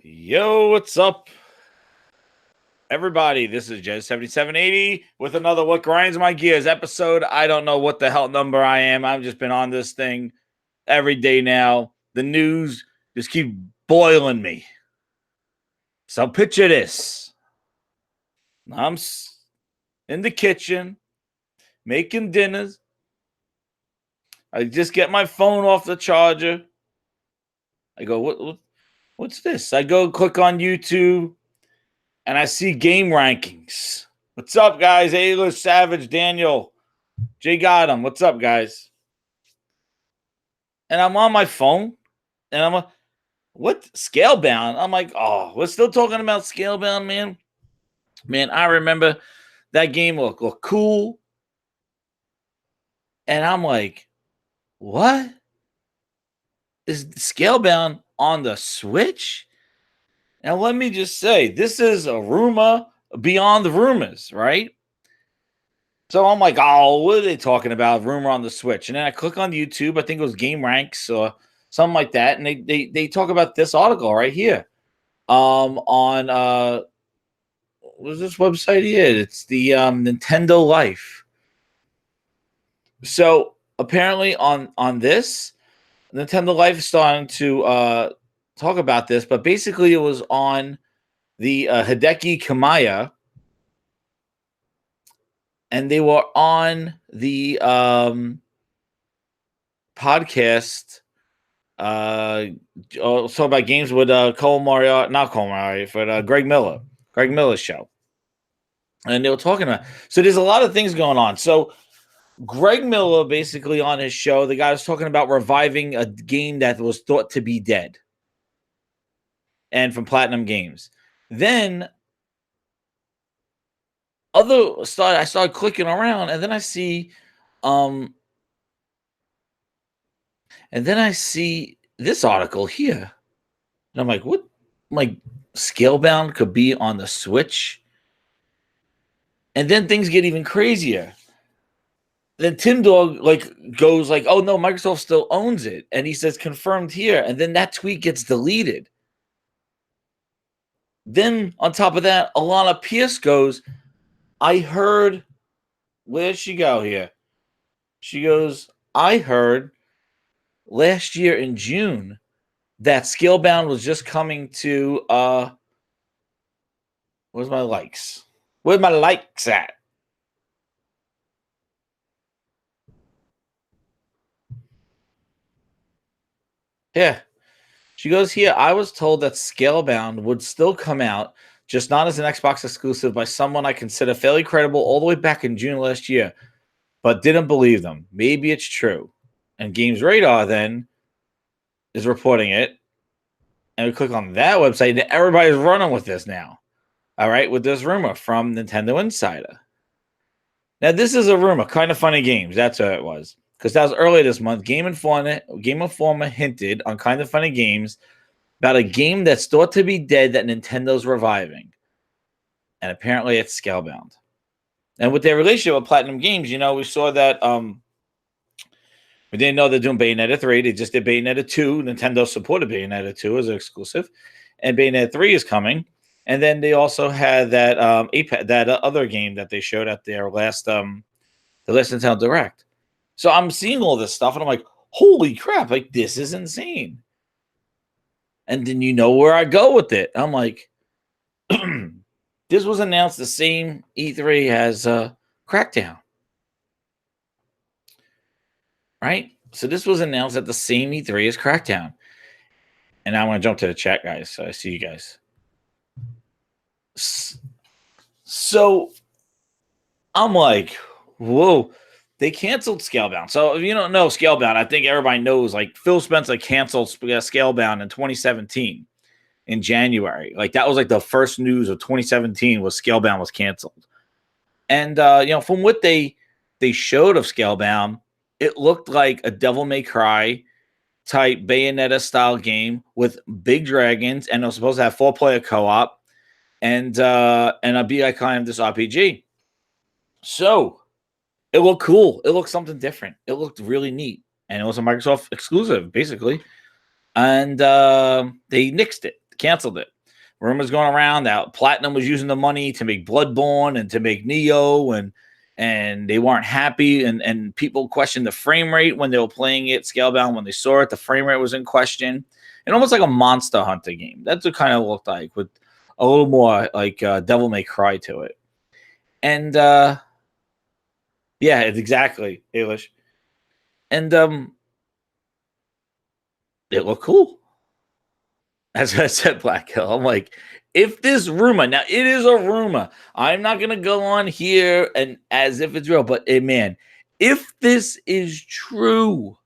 Yo, what's up, everybody? This is Jez7780 with another What Grinds My Gears episode. I don't know what the hell number I am. I've just been on this thing every day now. The news just keep boiling me. So picture this. I'm in the kitchen making dinners. I just get my phone off the charger. I go, what's this? I go click on YouTube and I see game rankings. What's up, guys? A-List, Savage, Daniel, Jay Gotham. What's up, guys? And I'm on my phone, and I'm like, what? Scalebound? I'm like, oh, we're still talking about Scalebound, man. Man, I remember that game looked cool. And I'm like, what? Is Scalebound on the Switch? Now, let me just say, this is a rumor beyond the rumors, right? So I'm like, oh, what are they talking about? Rumor on the Switch. And then I click on YouTube. I think it was Game Ranks or something like that. And they talk about this article right here. On what's this website here? It's the Nintendo Life. So apparently on this, Nintendo Life is starting to talk about this, but basically it was on the Hideki Kamiya. And they were on the podcast also about games with Greg Miller's show. And they were talking about, so there's a lot of things going on. So Greg Miller, basically on his show, the guy was talking about reviving a game that was thought to be dead. And from Platinum Games. Then I started clicking around, and then I see this article here. And I'm like, what? Like, Scalebound could be on the Switch? And then things get even crazier. Then Tim Dog goes like, oh no, Microsoft still owns it. And he says confirmed here. And then that tweet gets deleted. Then on top of that, Alana Pierce goes, I heard, where'd she go here? She goes, I heard last year in June that Scalebound was just coming to where's my likes? Where's my likes at? Yeah. She goes here, I was told that Scalebound would still come out, just not as an Xbox exclusive, by someone I consider fairly credible all the way back in June last year, but didn't believe them. Maybe it's true. And Games Radar then is reporting it. And we click on that website, and everybody's running with this now. All right, with this rumor from Nintendo Insider. Now, this is a rumor, Kind of Funny Games. That's what it was. Because that was earlier this month. Game Informer hinted on Kind of Funny Games about a game that's thought to be dead that Nintendo's reviving. And apparently it's Scalebound. And with their relationship with Platinum Games, we saw that we didn't know they're doing Bayonetta 3. They just did Bayonetta 2. Nintendo supported Bayonetta 2 as an exclusive. And Bayonetta 3 is coming. And then they also had that other game that they showed at their last the last Nintendo Direct. So I'm seeing all this stuff, and I'm like, holy crap, like, this is insane. And then you know where I go with it. I'm like, this was announced the same E3 as Crackdown. Right? So this was announced at the same E3 as Crackdown. And now I want to jump to the chat, guys. So I see you guys. So I'm like, whoa, they canceled Scalebound. So if you don't know Scalebound, I think everybody knows, like, Phil Spencer canceled Scalebound in 2017 in January. Like, that was like the first news of 2017 was Scalebound was canceled. And from what they showed of Scalebound, it looked like a Devil May Cry type Bayonetta style game with big dragons, and it was supposed to have 4-player co-op. And I'll be like kind of this RPG. So it looked cool. It looked something different. It looked really neat. And it was a Microsoft exclusive, basically. And they nixed it. canceled it. Rumors going around that Platinum was using the money to make Bloodborne and to make Neo, and they weren't happy, and people questioned the frame rate when they were playing it. Scalebound, when they saw it, the frame rate was in question, and almost like a Monster Hunter game. That's what it kind of looked like, with a little more like Devil May Cry to it. And yeah, it's exactly English. And it looked cool. As I said, Black Hill. I'm like, if this rumor, now it is a rumor. I'm not gonna go on here and as if it's real, but man, if this is true,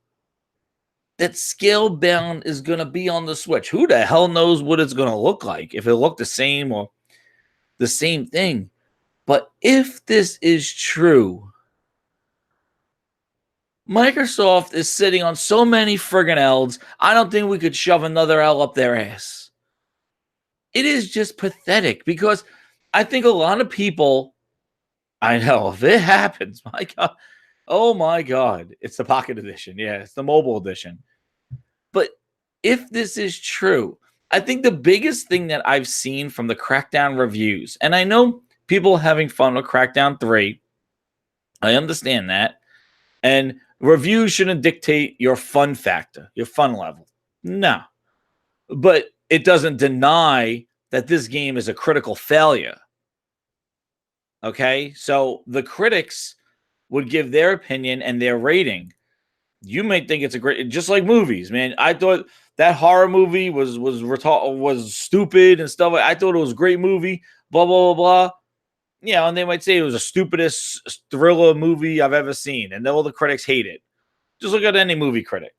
that Scalebound is gonna be on the Switch, who the hell knows what it's gonna look like? If it looked the same or the same thing. But if this is true, Microsoft is sitting on so many friggin' L's, I don't think we could shove another L up their ass. It is just pathetic because I think a lot of people, I know, if it happens, my God, oh my God, it's the Pocket Edition. Yeah, it's the mobile edition. But if this is true, I think the biggest thing that I've seen from the Crackdown reviews, and I know people having fun with Crackdown 3, I understand that. And reviews shouldn't dictate your fun factor, your fun level. No. But it doesn't deny that this game is a critical failure. Okay? So the critics would give their opinion and their rating. You may think it's a great, just like movies, man. I thought that horror movie was stupid and stuff. I thought it was a great movie, blah, blah, blah, blah. Yeah, and they might say it was the stupidest thriller movie I've ever seen, and all the critics hate it. Just look at any movie critic.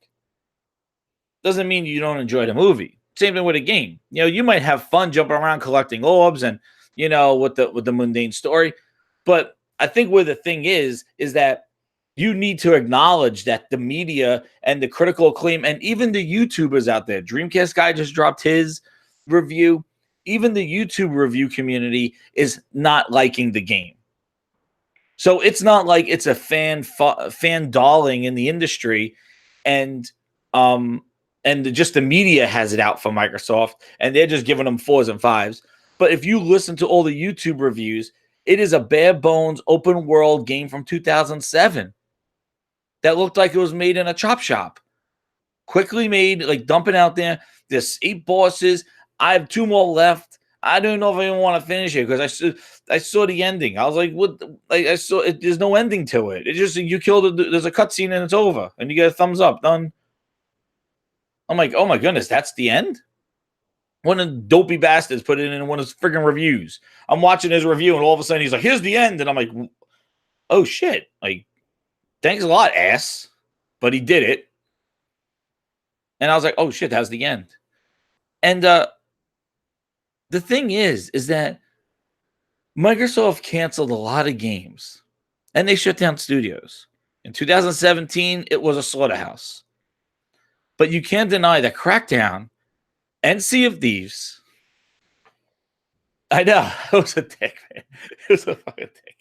Doesn't mean you don't enjoy the movie. Same thing with a game. You know, you might have fun jumping around collecting orbs and, you know, with the mundane story. But I think where the thing is that you need to acknowledge that the media and the critical acclaim and even the YouTubers out there, Dreamcast guy just dropped his review. Even the YouTube review community is not liking the game. So it's not like it's a fan darling in the industry, and just the media has it out for Microsoft, and they're just giving them 4s and 5s. But if you listen to all the YouTube reviews, it is a bare bones open world game from 2007 that looked like it was made in a chop shop, quickly made, like dumping out there. There's 8 bosses. I have 2 more left. I don't know if I even want to finish it because I saw the ending. I was like, what? Like I saw it. There's no ending to it. It's just you killed it. There's a cutscene and it's over, and you get a thumbs up. Done. I'm like, oh my goodness, that's the end. One of the dopey bastards put it in one of his freaking reviews. I'm watching his review, and all of a sudden he's like, here's the end, and I'm like, oh shit! Like, thanks a lot, ass. But he did it, and I was like, oh shit, that's the end. And the thing is that Microsoft canceled a lot of games and they shut down studios. In 2017, it was a slaughterhouse. But you can't deny that Crackdown and Sea of Thieves. I know. It was a dick, man. It was a fucking dick.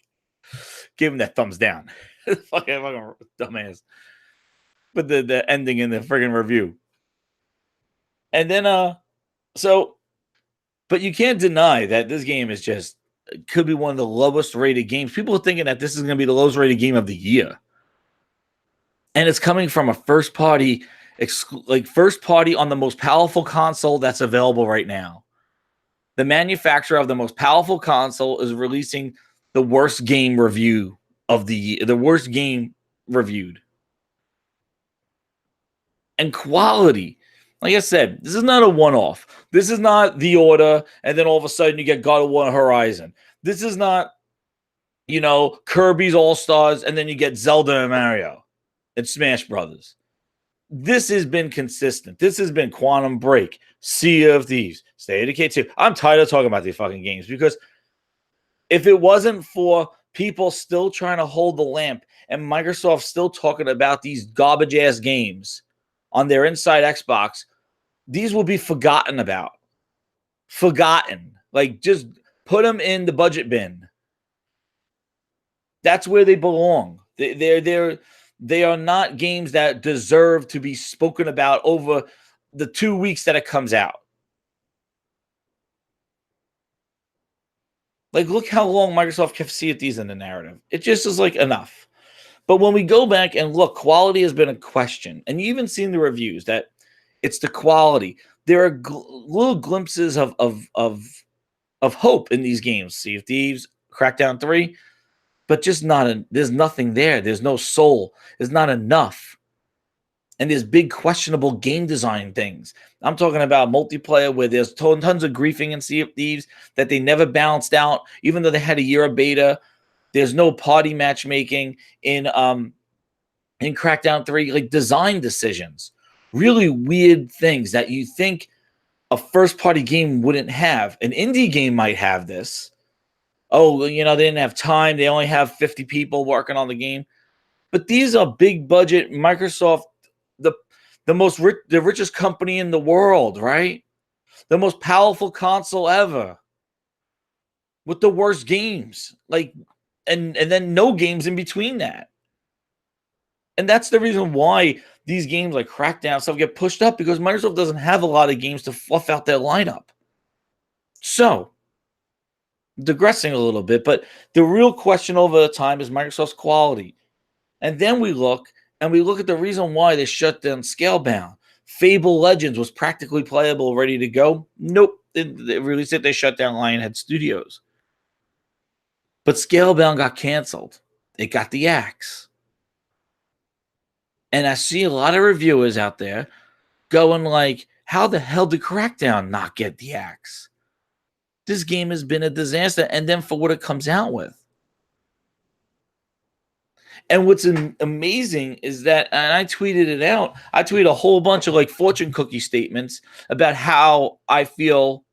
Give him that thumbs down. fucking dumbass. But the ending in the friggin' review. And then, but you can't deny that this game is just, could be one of the lowest rated games. People are thinking that this is going to be the lowest rated game of the year. And it's coming from a first party on the most powerful console that's available right now. The manufacturer of the most powerful console is releasing the worst game review of the worst game reviewed. And quality. Like I said, this is not a one-off. This is not The Order, and then all of a sudden you get God of War Horizon. This is not, Kirby's All-Stars, and then you get Zelda and Mario and Smash Brothers. This has been consistent. This has been Quantum Break, Sea of Thieves, State of Decay 2. I'm tired of talking about these fucking games because if it wasn't for people still trying to hold the lamp and Microsoft still talking about these garbage-ass games on their Inside Xbox, these will be forgotten about. Forgotten. Like, just put them in the budget bin. That's where they belong. They are not games that deserve to be spoken about over the 2 weeks that it comes out. Like, look how long Microsoft kept Sea of Thieves in the narrative. It just is like enough. But when we go back and look, quality has been a question. And you even seen the reviews that it's the quality. There are little glimpses of hope in these games. Sea of Thieves, Crackdown 3, but just there's nothing there. There's no soul. There's not enough. And there's big questionable game design things. I'm talking about multiplayer where there's tons of griefing in Sea of Thieves that they never balanced out, even though they had a year of beta. There's no party matchmaking in Crackdown 3, like design decisions. Really weird things that you think a first-party game wouldn't have. An indie game might have this. Oh, they didn't have time. They only have 50 people working on the game. But these are big budget Microsoft, the richest company in the world, right? The most powerful console ever, with the worst games, and then no games in between that. And that's the reason why these games like Crackdown stuff get pushed up, because Microsoft doesn't have a lot of games to fluff out their lineup. So, digressing a little bit, but the real question over the time is Microsoft's quality. And then we look at the reason why they shut down Scalebound. Fable Legends was practically playable, ready to go. Nope. They released it. They shut down Lionhead Studios. But Scalebound got canceled. It got the axe. And I see a lot of reviewers out there going like, how the hell did Crackdown not get the axe? This game has been a disaster. And then for what it comes out with. And what's amazing is that, and I tweeted it out, I tweeted a whole bunch of like fortune cookie statements about how I feel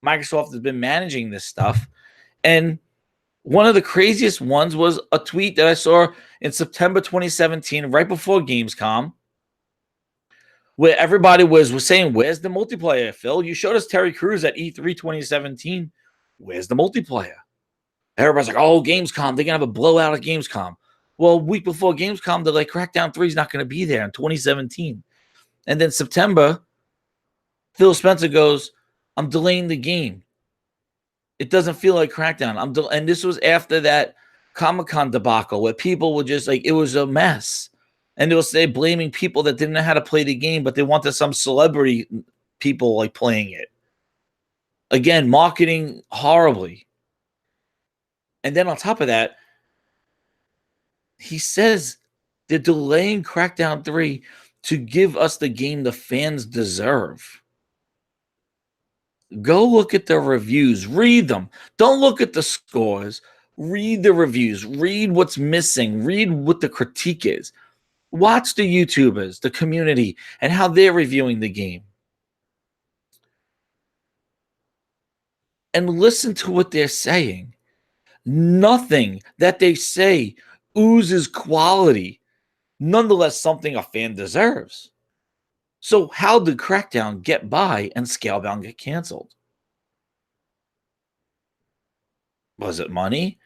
Microsoft has been managing this stuff. And one of the craziest ones was a tweet that I saw in September 2017, right before Gamescom, where everybody was saying, where's the multiplayer, Phil? You showed us Terry Crews at E3 2017. Where's the multiplayer? Everybody's like, oh, Gamescom, they're going to have a blowout at Gamescom. Well, a week before Gamescom, they're like, Crackdown 3 is not going to be there in 2017. And then September, Phil Spencer goes, I'm delaying the game. It doesn't feel like Crackdown. And this was after that Comic-Con debacle where people were just like, it was a mess. And they'll say blaming people that didn't know how to play the game, but they wanted some celebrity people like playing it. Again, marketing horribly. And then on top of that, he says they're delaying Crackdown 3 to give us the game the fans deserve. Go look at the reviews. Read them. Don't look at the scores. Read the reviews. Read what's missing. Read what the critique is. Watch the YouTubers, the community, and how they're reviewing the game. And listen to what they're saying. Nothing that they say oozes quality, nonetheless something a fan deserves. So how did Crackdown get by and Scalebound get canceled? Was it money?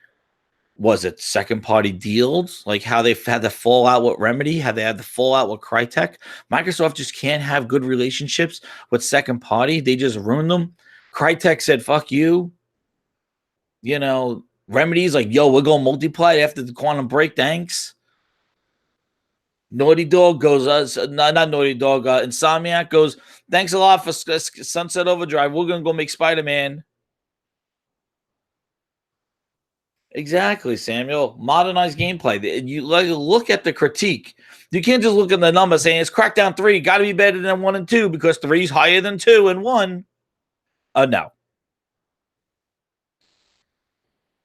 Was it second-party deals? Like how they had the fallout with Remedy, how they had the fallout with Crytek? Microsoft just can't have good relationships with second-party. They just ruined them. Crytek said, fuck you. Remedy's like, yo, we're going multiplayer after the Quantum Break, thanks. Naughty Dog goes, not Naughty Dog, Insomniac goes, thanks a lot for Sunset Overdrive. We're going to go make Spider-Man. Exactly, Samuel. Modernized gameplay. You look at the critique. You can't just look at the number saying it's Crackdown 3, got to be better than 1 and 2 because 3 is higher than 2 and 1. No.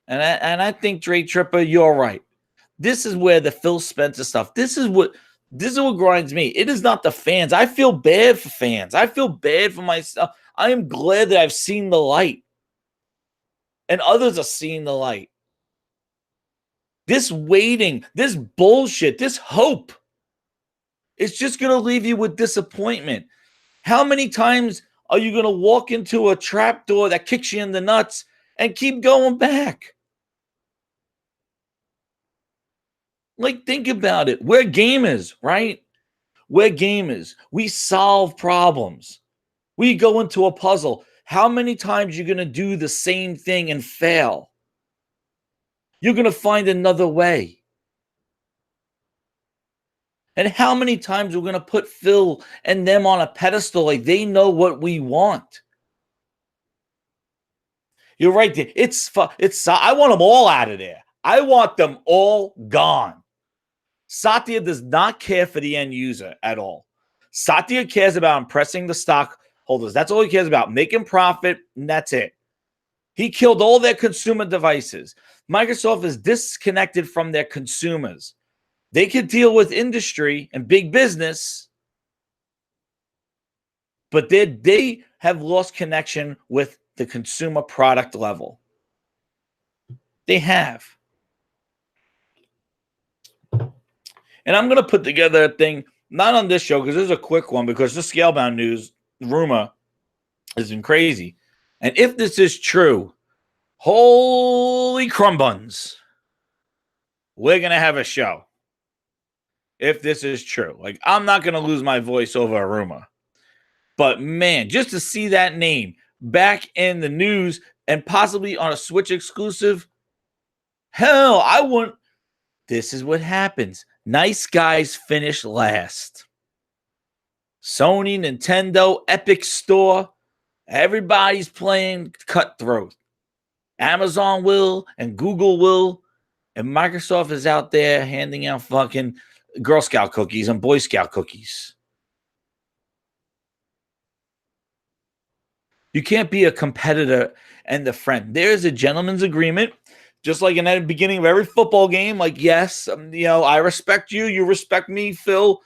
And I think, Dre Tripper, you're right. This is where the Phil Spencer stuff, this is what grinds me. It is not the fans. I feel bad for fans. I feel bad for myself. I am glad that I've seen the light. And others are seeing the light. This waiting, this bullshit, this hope, it's just going to leave you with disappointment. How many times are you going to walk into a trap door that kicks you in the nuts and keep going back? Like, think about it. We're gamers, right? We're gamers. We solve problems. We go into a puzzle. How many times you're going to do the same thing and fail? You're going to find another way. And how many times we're going to put Phil and them on a pedestal like they know what we want? You're right. I want them all out of there. I want them all gone. Satya does not care for the end user at all. Satya cares about impressing the stockholders. That's all he cares about, making profit, and that's it. He killed all their consumer devices. Microsoft is disconnected from their consumers. They could deal with industry and big business, but they have lost connection with the consumer product level. They have. And I'm going to put together a thing, not on this show, because this is a quick one, because the Scalebound news rumor has been crazy. And if this is true, holy crumb buns, we're going to have a show. If this is true. Like, I'm not going to lose my voice over a rumor. But, man, just to see that name back in the news and possibly on a Switch exclusive, hell, I wouldn't. This is what happens. Nice guys finish last. Sony, Nintendo, Epic Store, everybody's playing cutthroat. Amazon will, and Google will, and Microsoft is out there handing out fucking Girl Scout cookies and Boy Scout cookies. You can't be a competitor and a friend. There's a gentleman's agreement. Just like in the beginning of every football game, like, yes, I respect you. You respect me, Phil.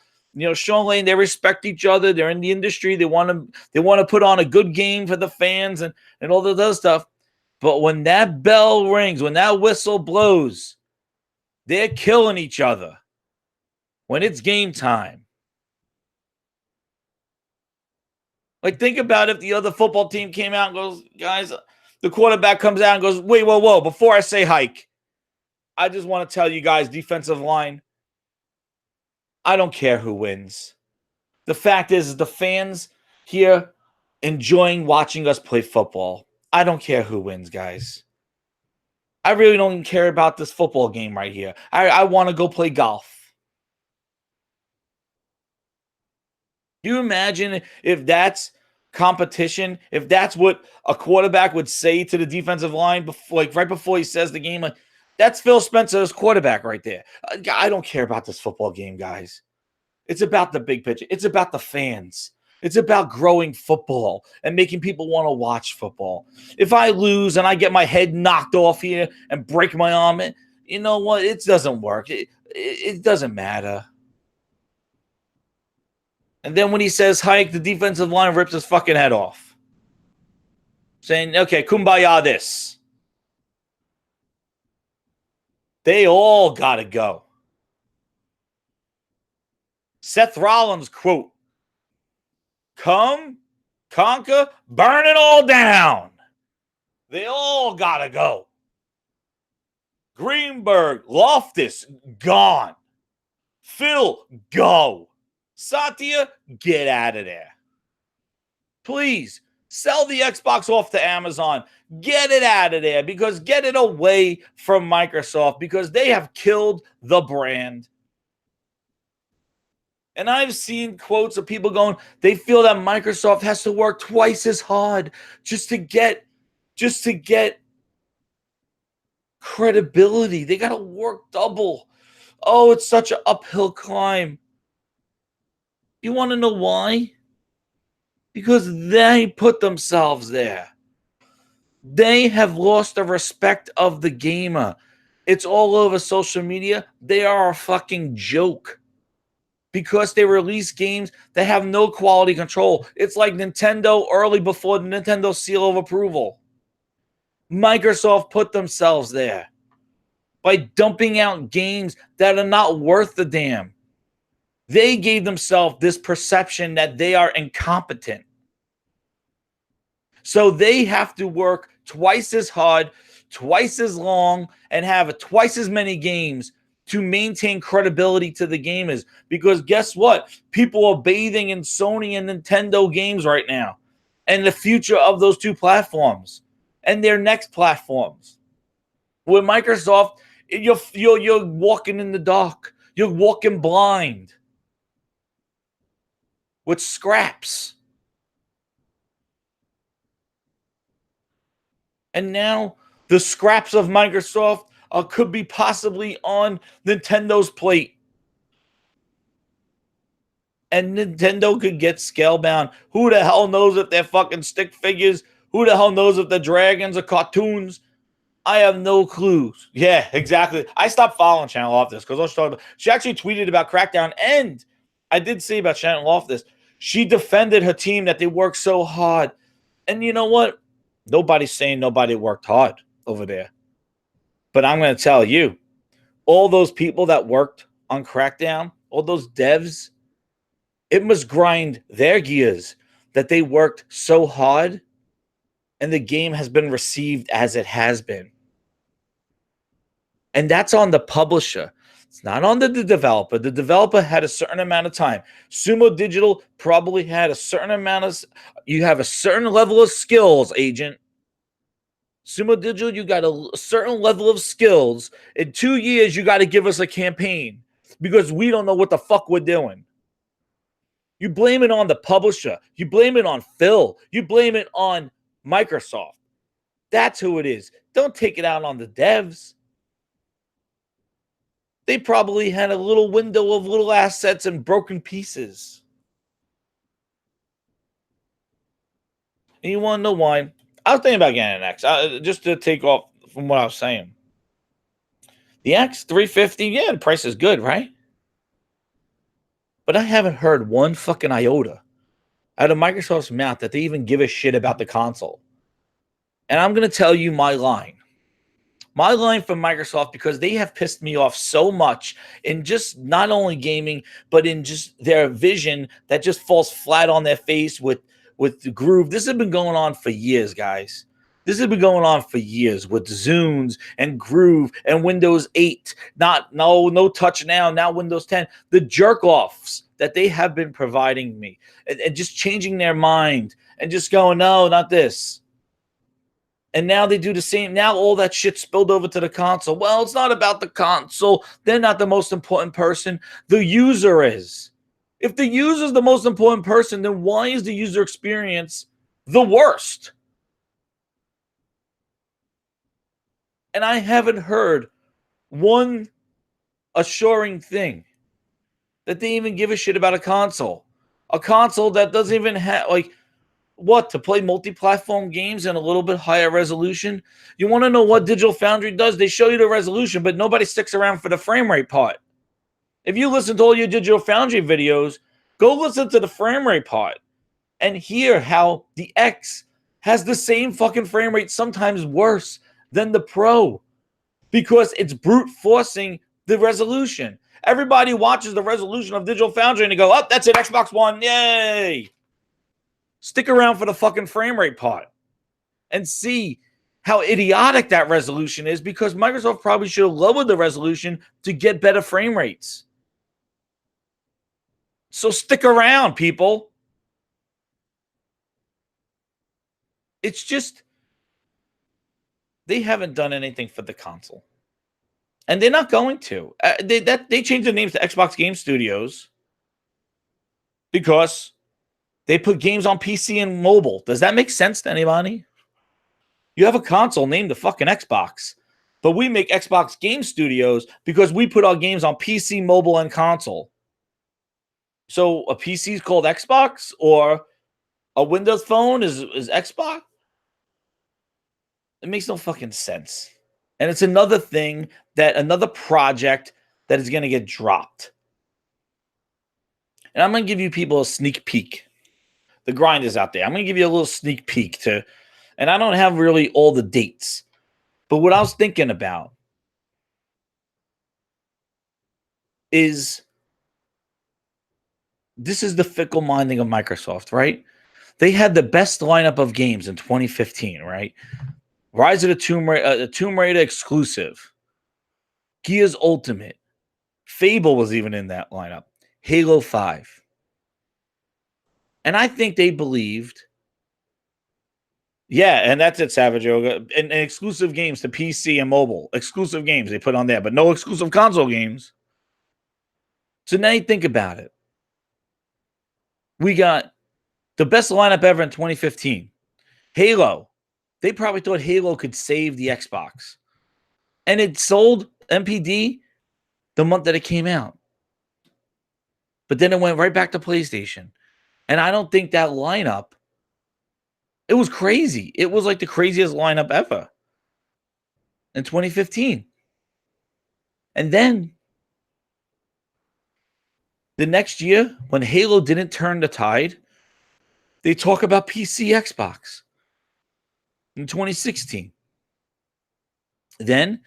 Sean Lane, they respect each other. They're in the industry. They want to put on a good game for the fans and all that other stuff. But when that bell rings, when that whistle blows, they're killing each other. When it's game time. Like, think about if the other football team came out and goes, guys, the quarterback comes out and goes, wait, whoa, before I say hike, I just want to tell you guys, defensive line, I don't care who wins. The fact is the fans here enjoying watching us play football. I don't care who wins, guys. I really don't even care about this football game right here. I want to go play golf. You imagine if that's competition, if that's what a quarterback would say to the defensive line right before he says the game, like, that's Phil Spencer's quarterback right there. I don't care about this football game, guys. It's about the big picture. It's about the fans. It's about growing football and making people want to watch football. If I lose and I get my head knocked off here and break my arm, you know what? It doesn't work. It doesn't matter. And then when he says hike, the defensive line rips his fucking head off. Saying, okay, kumbaya this. They all got to go. Seth Rollins quote, come, conquer, burn it all down. They all got to go. Greenberg, Loftus, gone. Phil, go. Satya, get out of there. Please, sell the Xbox off to Amazon. Get it out of there, because get it away from Microsoft, because they have killed the brand. And I've seen quotes of people going, they feel that Microsoft has to work twice as hard just to get credibility. They got to work double. Oh, it's such an uphill climb. You want to know why? Because they put themselves there. They have lost the respect of the gamer. It's all over social media. They are a fucking joke. Because they release games that have no quality control. It's like Nintendo early before the Nintendo seal of approval. Microsoft put themselves there by dumping out games that are not worth the damn. They gave themselves this perception that they are incompetent. So they have to work twice as hard, twice as long, and have twice as many games to maintain credibility to the gamers. Because guess what? People are bathing in Sony and Nintendo games right now. and the future of those two platforms and their next platforms. With Microsoft, you're walking in the dark. You're walking blind with scraps. And now the scraps of Microsoft could be possibly on Nintendo's plate. And Nintendo could get Scalebound. Who the hell knows if they're fucking stick figures? Who the hell knows if they're dragons or cartoons? I have no clues. Yeah, exactly. I stopped following Channel Loftus because she actually tweeted about Crackdown, and I did see about Channel Loftus. She defended her team that they worked so hard. And you know what? Nobody's saying nobody worked hard over there. But I'm going to tell you, all those people that worked on Crackdown, all those devs, it must grind their gears that they worked so hard and the game has been received as it has been. And that's on the publisher. It's not on the developer. The developer had a certain amount of time. Sumo Digital probably had a certain amount of, you have a certain level of skills, agent. Sumo Digital, you got a certain level of skills. In 2 years, you got to give us a campaign because we don't know what the fuck we're doing. You blame it on the publisher. You blame it on Phil. You blame it on Microsoft. That's who it is. Don't take it out on the devs. They probably had a little window of little assets and broken pieces. And you want to know why? I was thinking about getting an X. Just to take off from what I was saying. The X 350, yeah, the price is good, right? But I haven't heard one fucking iota out of Microsoft's mouth that they even give a shit about the console. And I'm going to tell you my line. My line from Microsoft, because they have pissed me off so much in just not only gaming, but in just their vision that just falls flat on their face with the Groove. This has been going on for years, guys. This has been going on for years with Zunes and Groove and Windows 8. No touch now Windows 10. The jerk-offs that they have been providing me and just changing their mind and just going, no, not this. And now they do the same. Now all that shit spilled over to the console. Well, it's not about the console. They're not the most important person. The user is. If the user is the most important person, then why is the user experience the worst? And I haven't heard one assuring thing that they even give a shit about a console. A console that doesn't even have, like, what, to play multi-platform games in a little bit higher resolution? You want to know what Digital Foundry does? They show you the resolution, but nobody sticks around for the frame rate part. If you listen to all your Digital Foundry videos, go listen to the frame rate part and hear how the X has the same fucking frame rate, sometimes worse than the Pro, because it's brute forcing the resolution. Everybody watches the resolution of Digital Foundry and they go, oh, that's it, Xbox One, yay! Stick around for the fucking frame rate part and see how idiotic that resolution is, because Microsoft probably should have lowered the resolution to get better frame rates. So stick around, people. It's just, they haven't done anything for the console. And they're not going to. They changed the names to Xbox Game Studios because they put games on PC and mobile. Does that make sense to anybody? You have a console named the fucking Xbox, but we make Xbox Game Studios because we put our games on PC, mobile, and console. So a PC is called Xbox, or a Windows phone is Xbox? It makes no fucking sense. And it's another thing, another project that is going to get dropped. And I'm going to give you people a sneak peek. The grind is out there. I'm going to give you a little sneak peek and I don't have really all the dates. But what I was thinking about is, this is the fickle minding of Microsoft, right? They had the best lineup of games in 2015, right? Rise of the Tomb Raider exclusive, Gears Ultimate, Fable was even in that lineup, Halo 5. And I think they believed Yeah, and that's it, Savage Yoga. And exclusive games to PC and mobile. Exclusive games they put on there, but no exclusive console games. So now you think about it. We got the best lineup ever in 2015. Halo. They probably thought Halo could save the Xbox. And it sold MPD the month that it came out. But then it went right back to PlayStation. And I don't think that lineup, it was crazy. It was like the craziest lineup ever in 2015. And then the next year, when Halo didn't turn the tide, they talk about PC Xbox in 2016. Then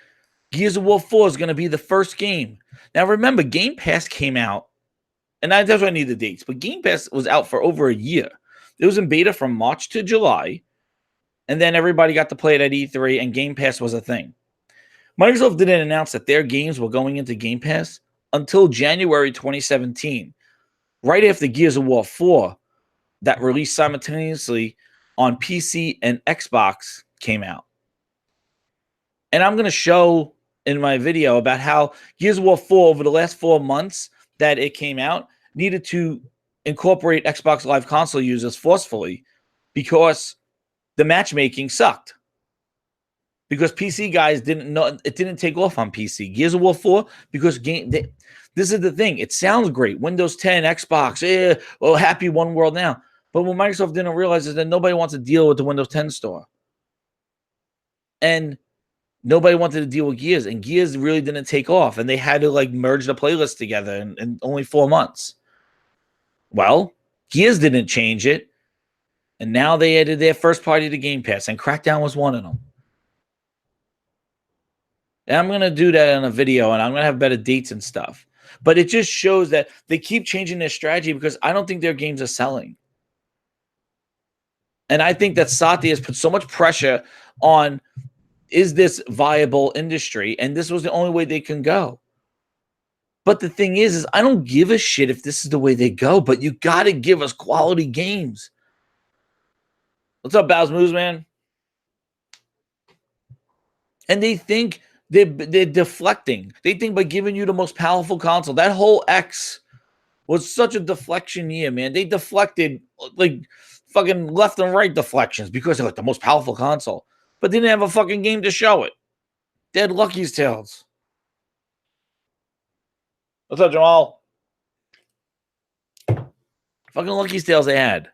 Gears of War 4 is going to be the first game. Now remember, Game Pass came out, and that's why I need the dates, but Game Pass was out for over a year. It was in beta from March to July, and then everybody got to play it at E3, and Game Pass was a thing. Microsoft didn't announce that their games were going into Game Pass until January 2017, right after Gears of War 4, that released simultaneously on PC and Xbox, came out. And I'm going to show in my video about how Gears of War 4, over the last 4 months that it came out, needed to incorporate Xbox Live Console users forcefully because the matchmaking sucked. Because PC guys didn't know, it didn't take off on PC. Gears of War 4, because this is the thing. It sounds great. Windows 10, Xbox, happy one world now. But what Microsoft didn't realize is that nobody wants to deal with the Windows 10 store. And nobody wanted to deal with Gears. And Gears really didn't take off. And they had to like merge the playlist together in only 4 months. Well, Gears didn't change it. And now they added their first party to Game Pass. And Crackdown was one of them. And I'm going to do that in a video, and I'm going to have better dates and stuff. But it just shows that they keep changing their strategy because I don't think their games are selling. And I think that Satya has put so much pressure on, is this viable industry? And this was the only way they can go. But the thing is I don't give a shit if this is the way they go, but you got to give us quality games. What's up, Bow's Moves, man? And they think they're deflecting. They think by giving you the most powerful console, that whole X was such a deflection year, man. They deflected like fucking left and right deflections because they're like the most powerful console, but they didn't have a fucking game to show it. They had Lucky's Tales. What's up, Jamal? Fucking Lucky's Tales they had.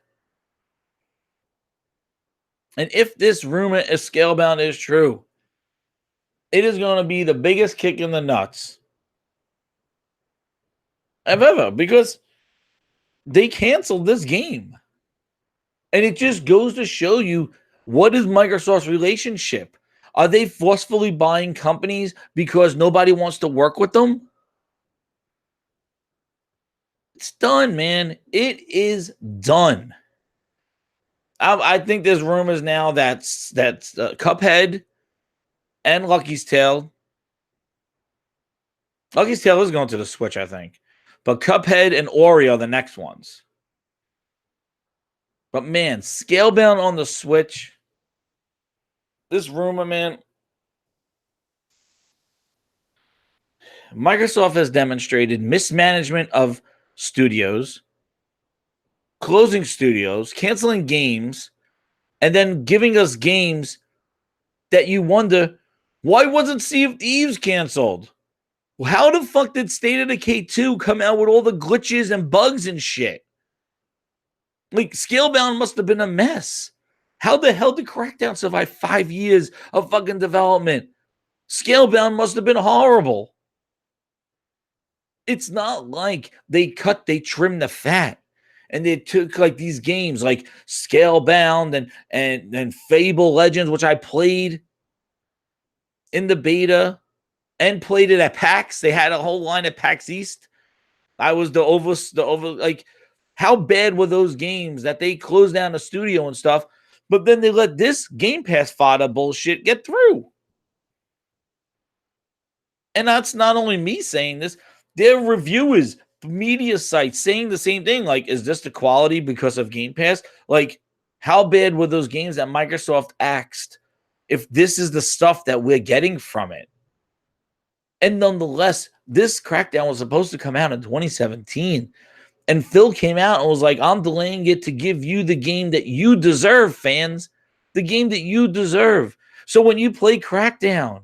And if this rumor is Scalebound is true, it is going to be the biggest kick in the nuts ever, because they canceled this game. And it just goes to show you, what is Microsoft's relationship? Are they forcefully buying companies because nobody wants to work with them? It's done, man. It is done. I think there's rumors now that's Cuphead and Lucky's Tale. Lucky's Tale is going to the Switch, I think. But Cuphead and Ori are the next ones. But man, Scalebound on the Switch. This rumor, man. Microsoft has demonstrated mismanagement of studios, closing studios, canceling games, and then giving us games that you wonder, why wasn't Sea of Thieves canceled? How the fuck did State of Decay 2 come out with all the glitches and bugs and shit? Like, Scalebound must have been a mess. How the hell did Crackdown survive 5 years of fucking development? Scalebound must have been horrible. It's not like they trimmed the fat. And they took like these games like Scalebound and Fable Legends, which I played in the beta and played it at PAX. They had a whole line at PAX East. I was the over like, how bad were those games that they closed down the studio and stuff, but then they let this Game Pass fodder bullshit get through. And that's not only me saying this, their reviewers, media sites saying the same thing. Like, is this the quality because of Game Pass? Like, How bad were those games that Microsoft axed if this is the stuff that we're getting from it? And nonetheless, this Crackdown was supposed to come out in 2017. And Phil came out and was like, I'm delaying it to give you the game that you deserve, fans. The game that you deserve. So when you play Crackdown,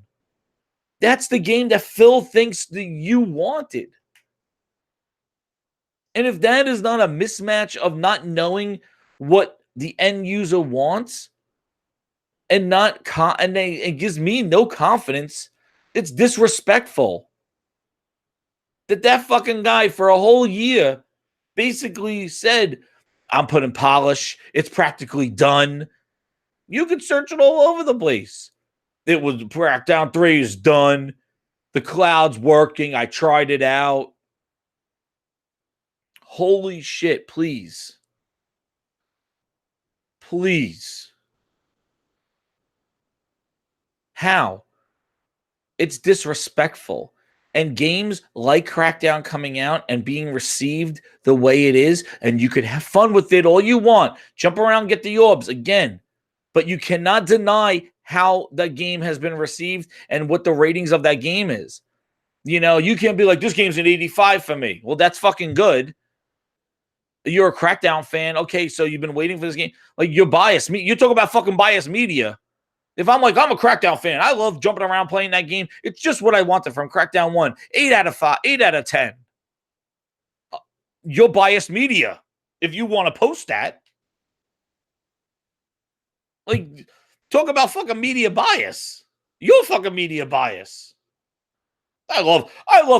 that's the game that Phil thinks that you wanted. And if that is not a mismatch of not knowing what the end user wants and it gives me no confidence, it's disrespectful that fucking guy for a whole year basically said, I'm putting polish. It's practically done. You can search it all over the place. It was Crackdown 3 is done. The cloud's working. I tried it out. Holy shit, please. Please. How? It's disrespectful. And games like Crackdown coming out and being received the way it is, and you could have fun with it all you want. Jump around, get the orbs again. But you cannot deny how the game has been received and what the ratings of that game is. You know, you can't be like, this game's an 85 for me. Well, that's fucking good. You're a Crackdown fan. Okay, so you've been waiting for this game. Like, you're biased. You talk about fucking biased media. If I'm like, I'm a Crackdown fan, I love jumping around playing that game. It's just what I wanted from Crackdown 1. 8 out of 5, 8 out of 10. You're biased media if you want to post that. Like, talk about fucking media bias. You're fucking media bias. I love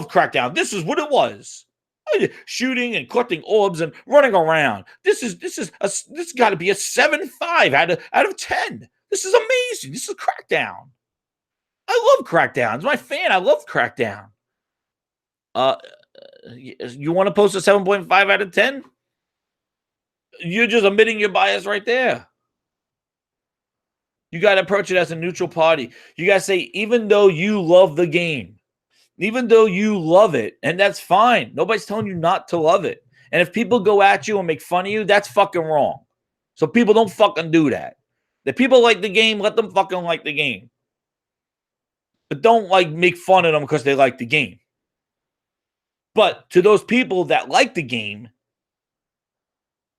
Crackdown. This is what it was. Shooting and collecting orbs and running around. This got to be a 7.5 out of 10. This is amazing. This is Crackdown. I love Crackdown. As my fan, I love Crackdown. You want to post a 7.5 out of 10? You're just admitting your bias right there. You got to approach it as a neutral party. You got to say, even though you love the game, even though you love it, and that's fine. Nobody's telling you not to love it. And if people go at you and make fun of you, that's fucking wrong. So people don't fucking do that. If people like the game, let them fucking like the game. But don't like make fun of them because they like the game. But to those people that like the game,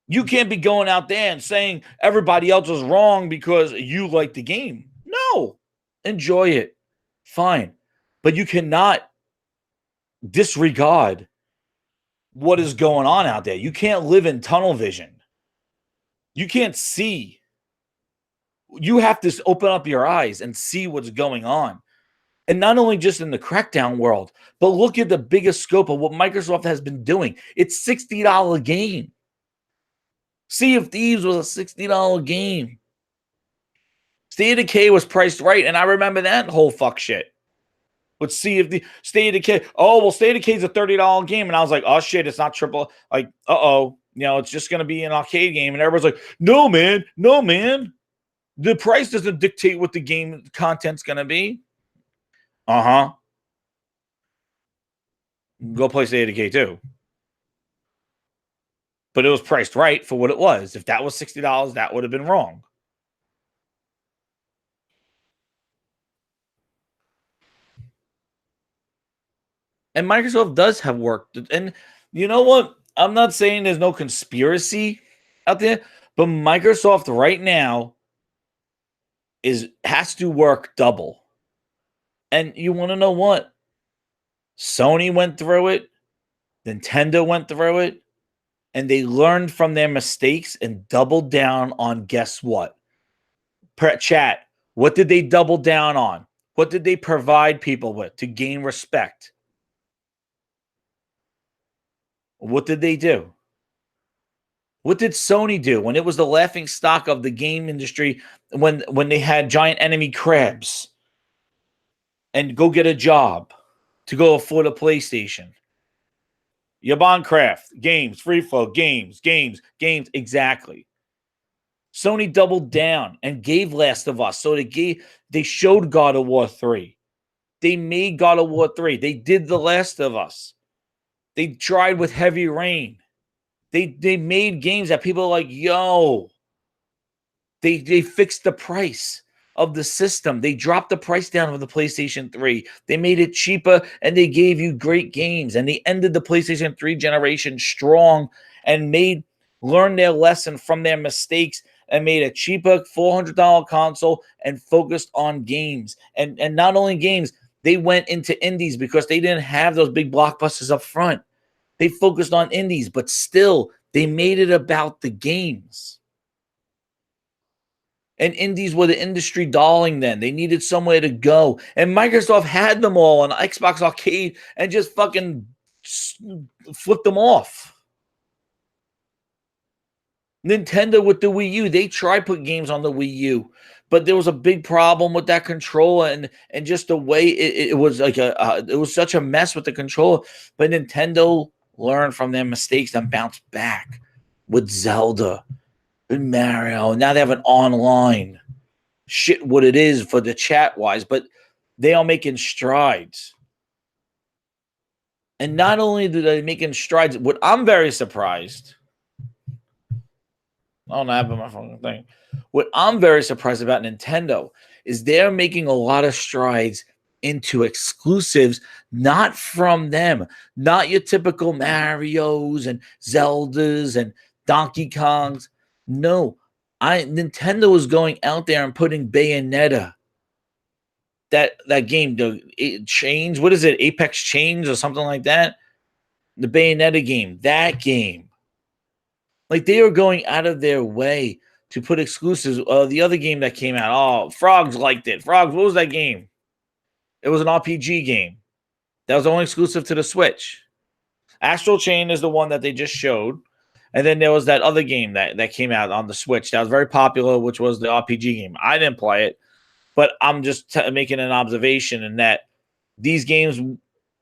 you can't be going out there and saying everybody else is wrong because you like the game. No. Enjoy it. Fine. But you cannot disregard what is going on out there. You can't live in tunnel vision. You can't see. You have to open up your eyes and see what's going on. And not only just in the Crackdown world, but look at the biggest scope of what Microsoft has been doing. It's a $60 game. Sea of Thieves was a $60 game. State of Decay was priced right, and I remember that whole fuck shit. But State of Decay, oh, well, State of Decay is a $30 game. And I was like, oh, shit, it's not triple. Like, uh-oh. You know, it's just going to be an arcade game. And everybody's like, no, man. The price doesn't dictate what the game content's going to be. Uh-huh. Go play State of Decay too. But it was priced right for what it was. If that was $60, that would have been wrong. And Microsoft does have work. And you know what? I'm not saying there's no conspiracy out there, but Microsoft right now has to work double. And you want to know what? Sony went through it. Nintendo went through it. And they learned from their mistakes and doubled down on guess what? Chat, what did they double down on? What did they provide people with to gain respect? What did they do? What did Sony do when it was the laughing stock of the game industry when they had giant enemy crabs and go get a job to go afford a PlayStation? Craft, games, free flow, games. Exactly. Sony doubled down and gave Last of Us. So they showed God of War 3. They made God of War 3. They did The Last of Us. They tried with Heavy Rain. They made games that people are like, yo, They fixed the price of the system. They dropped the price down of the PlayStation 3. They made it cheaper and they gave you great games. And they ended the PlayStation 3 generation strong and learned their lesson from their mistakes and made a cheaper $400 console and focused on games. And not only games, they went into indies because they didn't have those big blockbusters up front. They focused on indies, but still, they made it about the games. And indies were the industry darling then. They needed somewhere to go. And Microsoft had them all on Xbox Arcade and just fucking flipped them off. Nintendo with the Wii U, they tried put games on the Wii U, but there was a big problem with that controller and just the way it was like it was such a mess with the controller. But Nintendo learned from their mistakes and bounced back with Zelda and Mario. Now they have an online shit what it is for the chat wise, but they are making strides. And not only do they making strides, what I'm very surprised. I don't have my fucking thing. What I'm very surprised about Nintendo is they're making a lot of strides into exclusives, not from them, not your typical Marios and Zeldas and Donkey Kongs. No, Nintendo is going out there and putting Bayonetta. That game, the change. What is it? Apex Chains or something like that. The Bayonetta game. That game. Like they are going out of their way to put exclusives. The other game that came out, oh, Frogs liked it. Frogs, what was that game? It was an RPG game. That was only exclusive to the Switch. Astral Chain is the one that they just showed. And then there was that other game that came out on the Switch that was very popular, which was the RPG game. I didn't play it, but I'm just making an observation in that these games,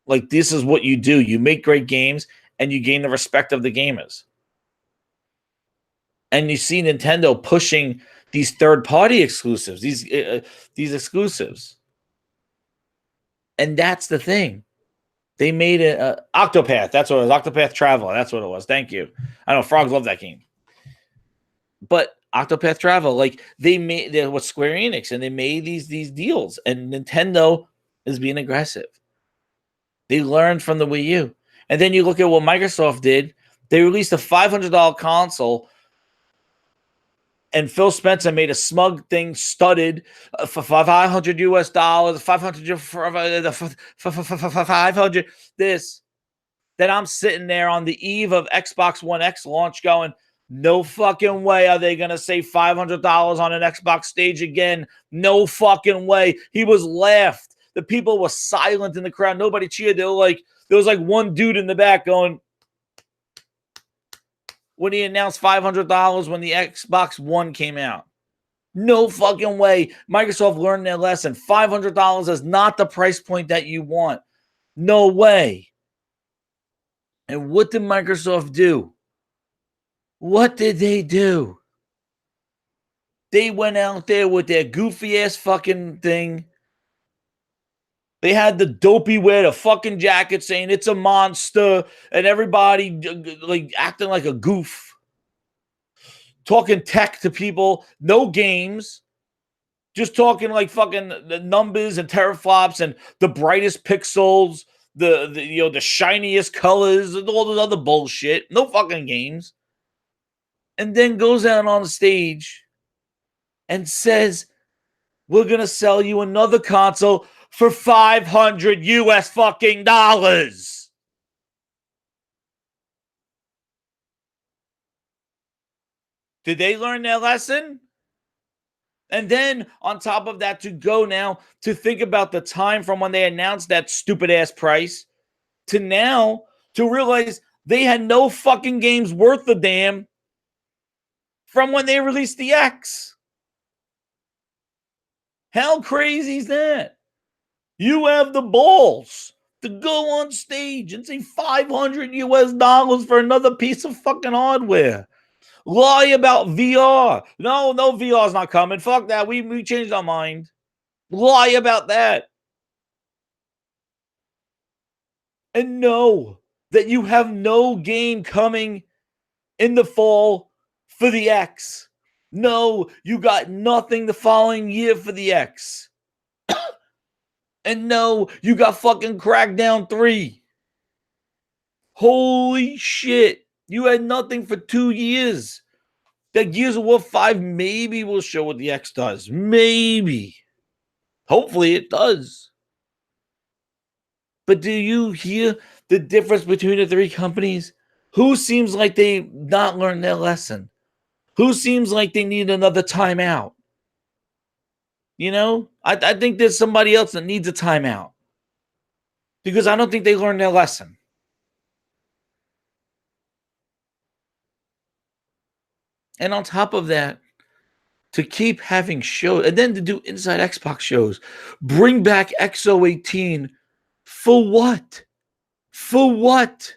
like this is what you do. You make great games and you gain the respect of the gamers. And you see Nintendo pushing these third-party exclusives, these exclusives. And that's the thing. They made it Octopath. That's what it was. Octopath Traveler. That's what it was. Thank you. I know Frogs love that game. But Octopath Traveler, like they with Square Enix, and they made these deals. And Nintendo is being aggressive. They learned from the Wii U. And then you look at what Microsoft did. They released a $500 console. And Phil Spencer made a smug thing studded for $500 US, 500 this. Then I'm sitting there on the eve of Xbox One X launch going, no fucking way are they going to say $500 on an Xbox stage again. No fucking way. He was laughed. The people were silent in the crowd. Nobody cheered. There was like one dude in the back going, when he announced $500 when the Xbox One came out. No fucking way. Microsoft learned their lesson. $500 is not the price point that you want. No way. And what did Microsoft do? What did they do? They went out there with their goofy ass fucking thing. They had the dopey wear the fucking jacket saying it's a monster and everybody like acting like a goof. Talking tech to people, no games, just talking like fucking the numbers and teraflops and the brightest pixels, the shiniest colors and all this other bullshit. No fucking games. And then goes out on the stage and says, we're going to sell you another console for $500 US fucking dollars. Did they learn their lesson? And then on top of that, to go now to think about the time from when they announced that stupid ass price to now to realize they had no fucking games worth a damn from when they released the X. How crazy is that? You have the balls to go on stage and say $500 US for another piece of fucking hardware. Lie about VR. No, VR is not coming. Fuck that. We changed our mind. Lie about that. And know that you have no game coming in the fall for the X. No, you got nothing the following year for the X. And no, you got fucking Crackdown 3. Holy shit. You had nothing for 2 years. That Gears of War 5 maybe will show what the X does. Maybe. Hopefully it does. But do you hear the difference between the three companies? Who seems like they not learned their lesson? Who seems like they need another timeout? You know, I think there's somebody else that needs a timeout because I don't think they learned their lesson. And on top of that, to keep having shows and then to do inside Xbox shows, bring back XO18 for what? For what?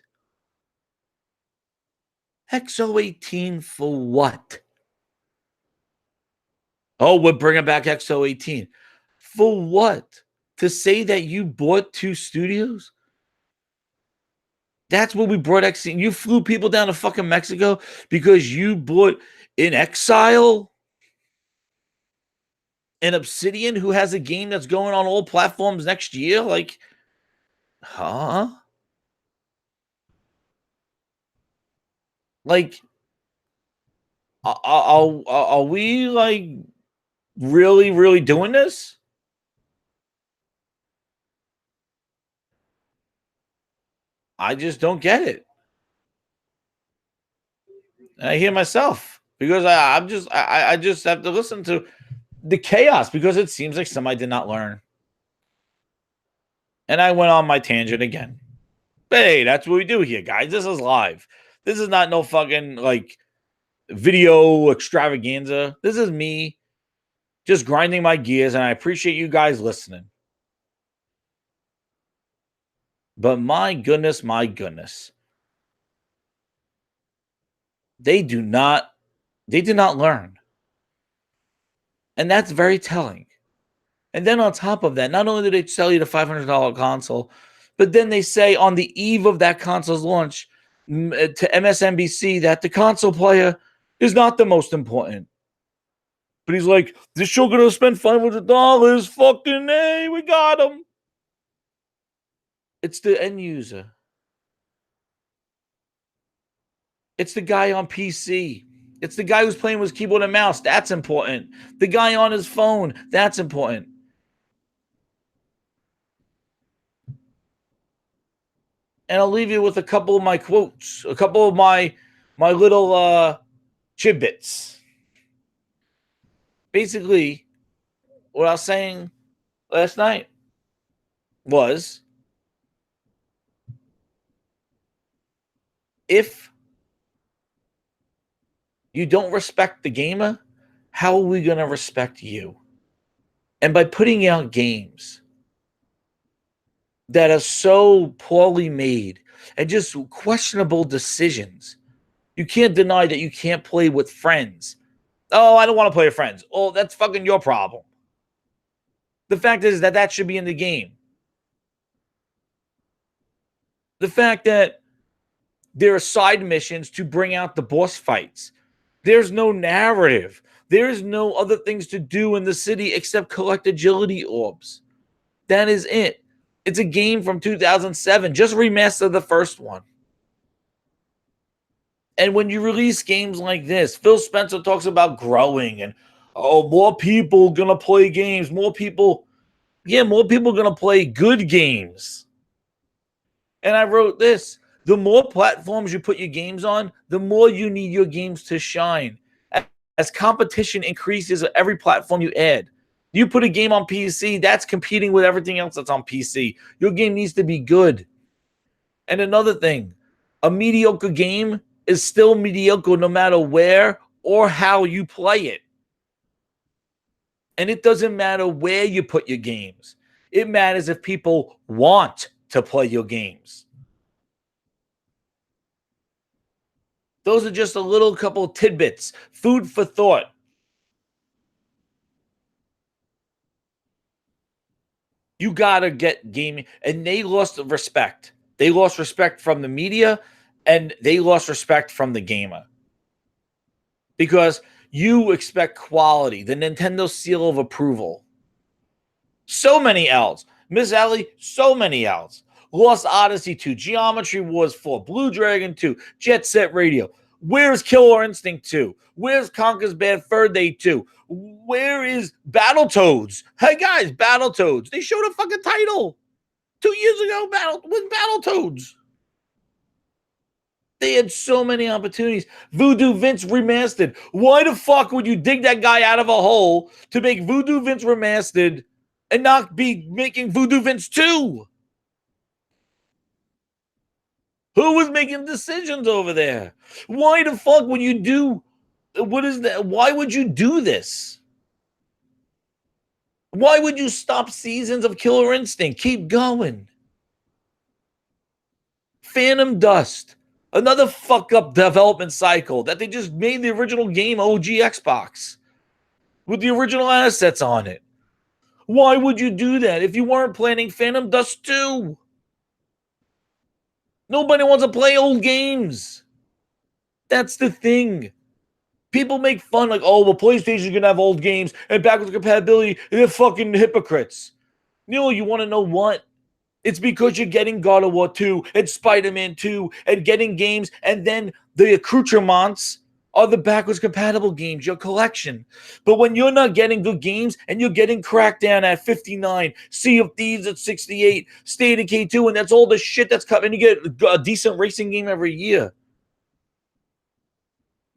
XO18 for what? Oh, we're bringing back XO18. For what? To say that you bought 2 studios? That's what we brought X. You flew people down to fucking Mexico because you bought an Exile, an Obsidian who has a game that's going on all platforms next year. Like, huh? Like, are we like really doing this? I just don't get it. And I hear myself because I just have to listen to the chaos because it seems like somebody did not learn. And I went on my tangent again. But hey, that's what we do here, guys. This is live. This is not no fucking like video extravaganza. This is me just grinding my gears, and I appreciate you guys listening. But my goodness, they do not learn. And that's very telling. And then on top of that, not only do they sell you the $500 console, but then they say on the eve of that console's launch to MSNBC that the console player is not the most important. But he's like, this show gonna spend $500. Fucking hey, we got him. It's the end user. It's the guy on PC. It's the guy who's playing with his keyboard and mouse. That's important. The guy on his phone. That's important. And I'll leave you with a couple of my quotes, a couple of my little tidbits. Basically, what I was saying last night was if you don't respect the gamer, how are we going to respect you? And by putting out games that are so poorly made and just questionable decisions, you can't deny that you can't play with friends. Oh, I don't want to play with friends. Oh, that's fucking your problem. The fact is that should be in the game. The fact that there are side missions to bring out the boss fights. There's no narrative. There's no other things to do in the city except collect agility orbs. That is it. It's a game from 2007. Just remaster the first one. And when you release games like this, Phil Spencer talks about growing and, oh, more people going to play games. More people going to play good games. And I wrote this. The more platforms you put your games on, the more you need your games to shine. As competition increases at every platform you add. You put a game on PC, that's competing with everything else that's on PC. Your game needs to be good. And another thing, a mediocre game is still mediocre no matter where or how you play it. And it doesn't matter where you put your games. It matters if people want to play your games. Those are just a little couple of tidbits, food for thought. You got to get gaming. And they lost respect. They lost respect from the media and they lost respect from the gamer. Because You expect quality, the Nintendo seal of approval. So many L's. Miss Ellie, so many L's. Lost Odyssey 2, Geometry Wars 4, Blue Dragon 2, Jet Set Radio. Where's Killer Instinct 2? Where's Conker's Bad Fur Day 2? Where is Battletoads? Hey guys, Battletoads. They showed a fucking title 2 years ago with Battletoads. They had so many opportunities. Voodoo Vince Remastered. Why the fuck would you dig that guy out of a hole to make Voodoo Vince Remastered and not be making Voodoo Vince 2? Who was making decisions over there? Why the fuck would you do? What is that? Why would you do this? Why would you stop seasons of Killer Instinct? Keep going. Phantom Dust. Another fuck up development cycle that they just made the original game OG Xbox with the original assets on it. Why would you do that if you weren't planning Phantom Dust 2? Nobody wants to play old games. That's the thing. People make fun like, oh, well, PlayStation's going to have old games and backwards compatibility, and they're fucking hypocrites. You want to know what? It's because you're getting God of War 2 and Spider-Man 2 and getting games, and then the accoutrements are the backwards compatible games, your collection. But when you're not getting good games and you're getting Crackdown at 59, Sea of Thieves at 68, State of K2, and that's all the shit that's coming, and you get a decent racing game every year.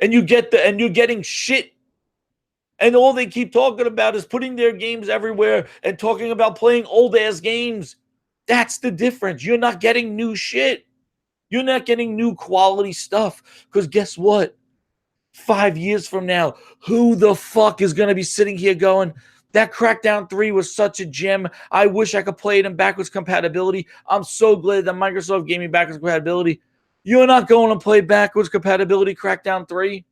And you're getting shit. And all they keep talking about is putting their games everywhere and talking about playing old-ass games. That's the difference. You're not getting new shit. You're not getting new quality stuff. Because guess what? 5 years from now, who the fuck is going to be sitting here going, that Crackdown 3 was such a gem. I wish I could play it in backwards compatibility. I'm so glad that Microsoft gave me backwards compatibility. You're not going to play backwards compatibility Crackdown 3.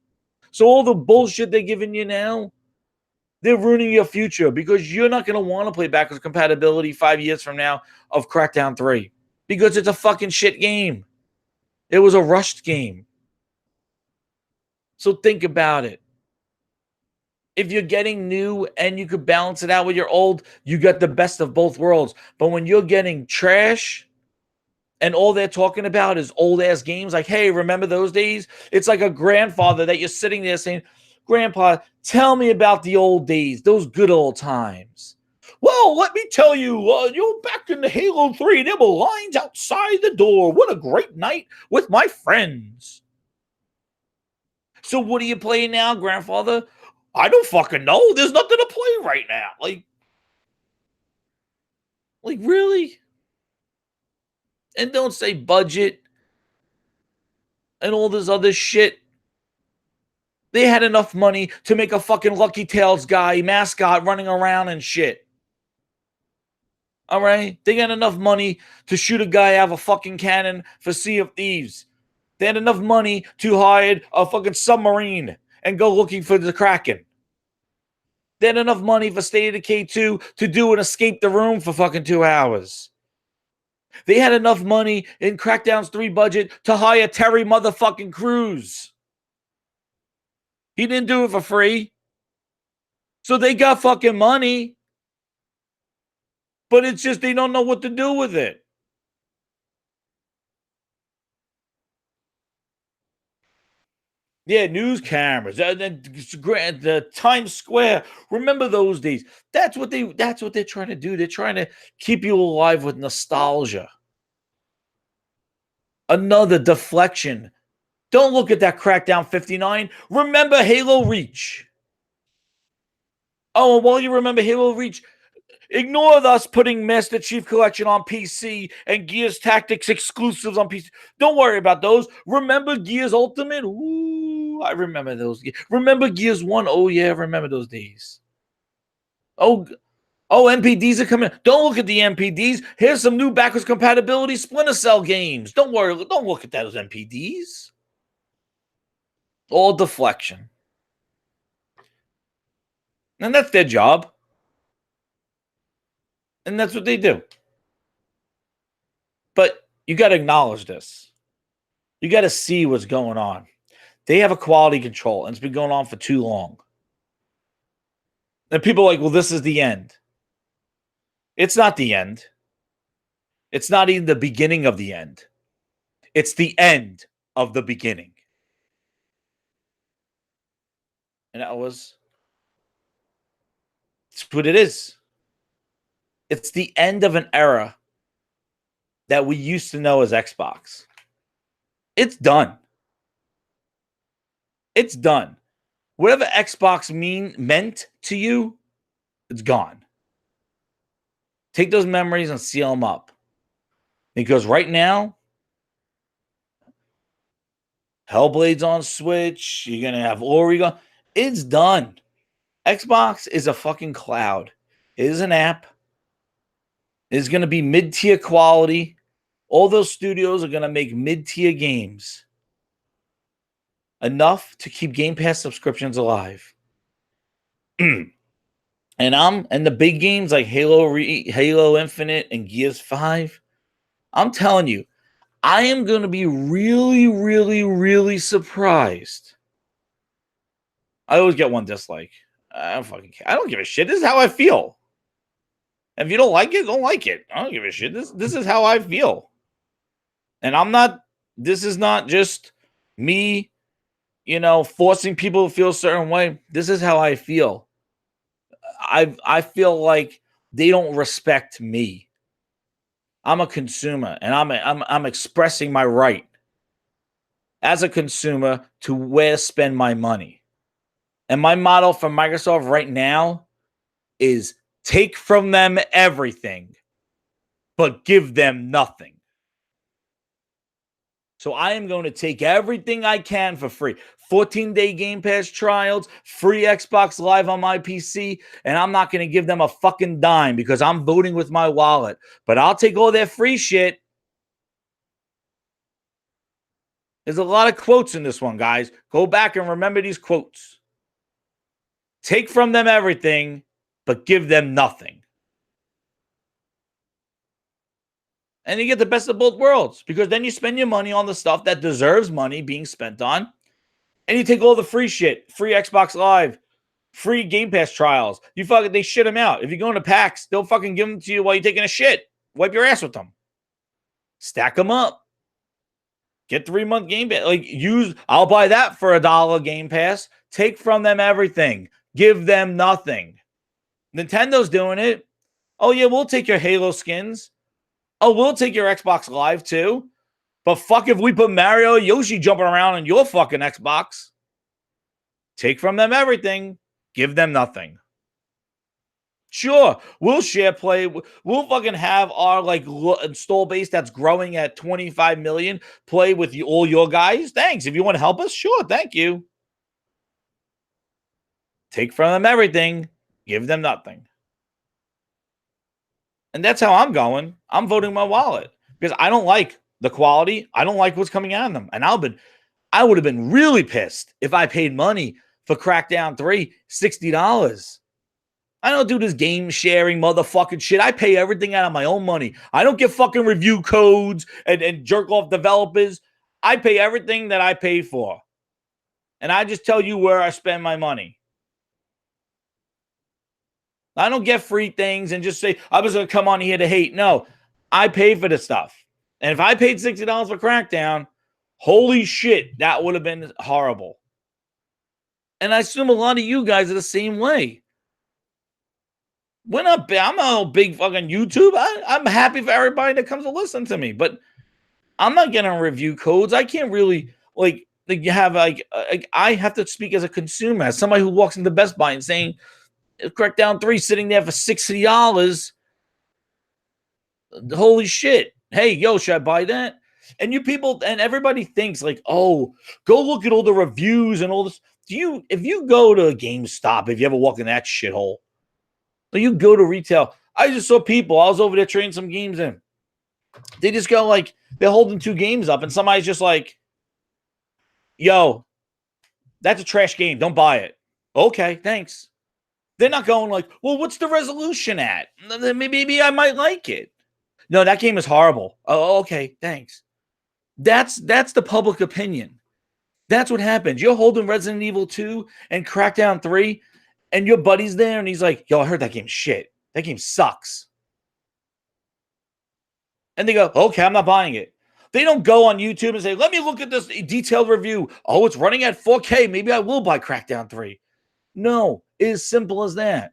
So all the bullshit they're giving you now, they're ruining your future because you're not going to want to play backwards compatibility 5 years from now of Crackdown 3 because it's a fucking shit game. It was a rushed game. So think about it. If you're getting new and you could balance it out with your old, you got the best of both worlds. But when you're getting trash and all they're talking about is old-ass games, like, hey, remember those days? It's like a grandfather that you're sitting there saying, Grandpa, tell me about the old days, those good old times. Well, let me tell you, back in the Halo 3, there were lines outside the door. What a great night with my friends. So what are you playing now, grandfather? I don't fucking know. There's nothing to play right now. Like really? And don't say budget and all this other shit. They had enough money to make a fucking Lucky Tails guy mascot running around and shit. All right? They got enough money to shoot a guy out of a fucking cannon for Sea of Thieves. They had enough money to hire a fucking submarine and go looking for the Kraken. They had enough money for State of K2 to do an escape the room for fucking 2 hours. They had enough money in Crackdown's 3 budget to hire Terry motherfucking Crews. He didn't do it for free. So they got fucking money. But it's just they don't know what to do with it. Yeah, news cameras, the Times Square. Remember those days? That's what they're trying to do. They're trying to keep you alive with nostalgia. Another deflection. Don't look at that Crackdown 59. Remember Halo Reach. Oh, and while you remember Halo Reach, ignore us putting Master Chief Collection on PC and Gears Tactics exclusives on PC. Don't worry about those. Remember Gears Ultimate? Ooh, I remember those. Remember Gears 1? Oh, yeah, remember those days. Oh, NPDs are coming. Don't look at the NPDs. Here's some new backwards compatibility Splinter Cell games. Don't worry. Don't look at those NPDs. All deflection. And that's their job. And that's what they do. But you got to acknowledge this. You got to see what's going on. They have a quality control, and it's been going on for too long. And people are like, well, this is the end. It's not the end. It's not even the beginning of the end. It's the end of the beginning. And that's what it is. It's the end of an era that we used to know as Xbox. It's done. It's done. Whatever Xbox meant to you, it's gone. Take those memories and seal them up. Because right now, Hellblade's on Switch. You're going to have Oregon. It's done. Xbox is a fucking cloud. It is an app. It's going to be mid-tier quality. All those studios are going to make mid-tier games. Enough to keep Game Pass subscriptions alive. And the big games like Halo Infinite and Gears 5, I'm telling you, I am going to be really, really, really surprised. I always get one dislike. I don't fucking care. I don't give a shit. This is how I feel. If you don't like it, don't like it. I don't give a shit. This is how I feel. And this is not just me, forcing people to feel a certain way. This is how I feel. I feel like they don't respect me. I'm a consumer, and I'm expressing my right as a consumer to where to spend my money. And my motto for Microsoft right now is take from them everything, but give them nothing. So I am going to take everything I can for free. 14-day Game Pass trials, free Xbox Live on my PC, and I'm not going to give them a fucking dime because I'm voting with my wallet. But I'll take all their free shit. There's a lot of quotes in this one, guys. Go back and remember these quotes. Take from them everything, but give them nothing. And you get the best of both worlds because then you spend your money on the stuff that deserves money being spent on. And you take all the free shit, free Xbox Live, free Game Pass trials. They shit them out. If you go into PAX, they'll fucking give them to you while you're taking a shit. Wipe your ass with them. Stack them up. Get 3-month Game Pass. I'll buy that for $1 Game Pass. Take from them everything. Give them nothing. Nintendo's doing it. Oh, yeah, we'll take your Halo skins. Oh, we'll take your Xbox Live too. But fuck if we put Mario Yoshi jumping around on your fucking Xbox. Take from them everything. Give them nothing. Sure, we'll share play. We'll fucking have our install base that's growing at 25 million play with all your guys. Thanks. If you want to help us, sure. Thank you. Take from them everything. Give them nothing. And that's how I'm going. I'm voting my wallet because I don't like the quality. I don't like what's coming out of them. And I would have been really pissed if I paid money for Crackdown 3, $60. I don't do this game sharing motherfucking shit. I pay everything out of my own money. I don't get fucking review codes and jerk off developers. I pay everything that I pay for. And I just tell you where I spend my money. I don't get free things and just say, I was going to come on here to hate. No, I pay for the stuff. And if I paid $60 for Crackdown, holy shit, that would have been horrible. And I assume a lot of you guys are the same way. I'm not a big fucking YouTube. I'm happy for everybody that comes to listen to me, but I'm not getting review codes. I can't really I have to speak as a consumer, as somebody who walks into Best Buy and saying, Crackdown 3 sitting there for $60. Holy shit. Hey, yo, should I buy that? And you people and everybody thinks oh, go look at all the reviews and all this. If you go to GameStop, if you ever walk in that shithole, or you go to retail, I just saw people. I was over there trading some games in. They just go they're holding 2 games up, and somebody's just yo, that's a trash game. Don't buy it. Okay, thanks. They're not going well, what's the resolution at? Maybe I might like it. No, that game is horrible. Oh, okay, thanks. That's the public opinion. That's what happens. You're holding Resident Evil 2 and Crackdown 3, and your buddy's there, and he's like, yo, I heard that game's shit. That game sucks. And they go, okay, I'm not buying it. They don't go on YouTube and say, let me look at this detailed review. Oh, it's running at 4K. Maybe I will buy Crackdown 3. No, it's as simple as that.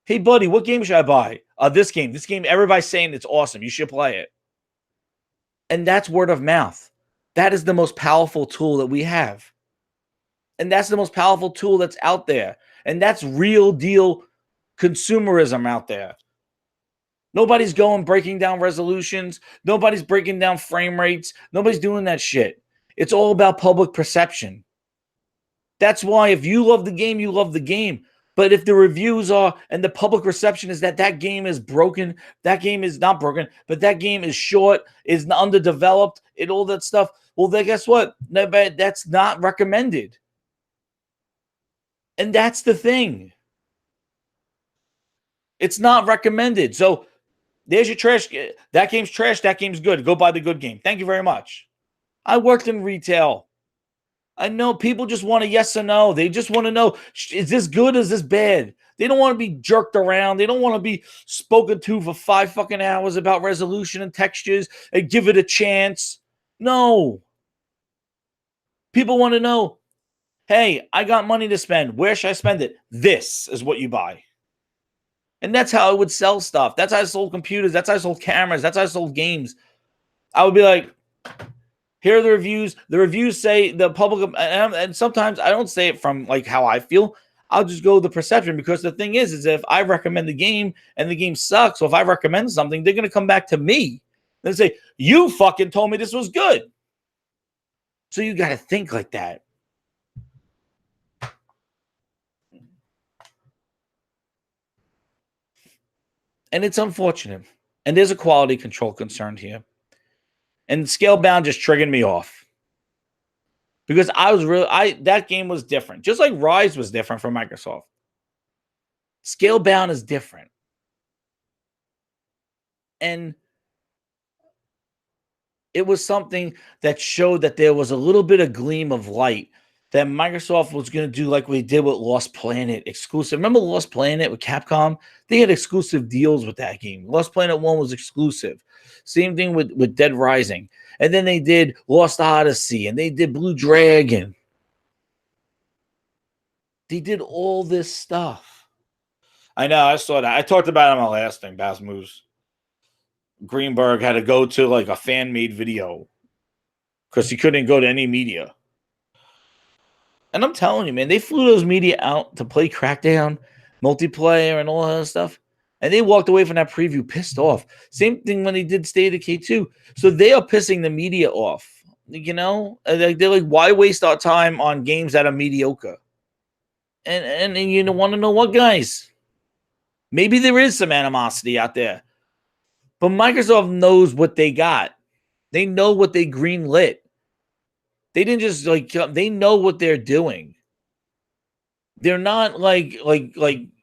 Hey, buddy, what game should I buy? This game. This game, everybody's saying it's awesome. You should play it. And that's word of mouth. That is the most powerful tool that we have. And that's the most powerful tool that's out there. And that's real deal consumerism out there. Nobody's going breaking down resolutions. Nobody's breaking down frame rates. Nobody's doing that shit. It's all about public perception. That's why if you love the game, you love the game. But if the reviews are and the public reception is that that game is broken, that game is not broken, but that game is short, is underdeveloped, and all that stuff, well, then guess what? That's not recommended. And that's the thing. It's not recommended. So there's your trash. That game's trash. That game's good. Go buy the good game. Thank you very much. I worked in retail. I know people just want a yes or no. They just want to know, is this good? Is this bad? They don't want to be jerked around. They don't want to be spoken to for 5 fucking hours about resolution and textures and give it a chance. No. People want to know, hey, I got money to spend. Where should I spend it? This is what you buy. And that's how I would sell stuff. That's how I sold computers. That's how I sold cameras. That's how I sold games. I would be like, here are the reviews. The reviews say the public, and sometimes I don't say it from like how I feel. I'll just go with the perception, because the thing is if I recommend the game and the game sucks, or if I recommend something, they're going to come back to me and say, you fucking told me this was good. So you got to think like that. And it's unfortunate. And there's a quality control concern here. And Scalebound just triggered me off. Because that game was different. Just like Rise was different from Microsoft. Scalebound is different. And it was something that showed that there was a little bit of gleam of light that Microsoft was going to do like we did with Lost Planet exclusive. Remember Lost Planet with Capcom? They had exclusive deals with that game. Lost Planet 1 was exclusive. Same thing with Dead Rising. And then they did Lost Odyssey, and they did Blue Dragon. They did all this stuff. I know, I saw that. I talked about it on my last thing, Bass Moves. Greenberg had to go to like a fan-made video because he couldn't go to any media. And I'm telling you, man, they flew those media out to play Crackdown, multiplayer, and all that stuff. And they walked away from that preview pissed off. Same thing when they did State of K2. So they are pissing the media off. You know? They're like, why waste our time on games that are mediocre? And you want to know what, guys? Maybe there is some animosity out there. But Microsoft knows what they got. They know what they greenlit. They didn't just they know what they're doing. They're not like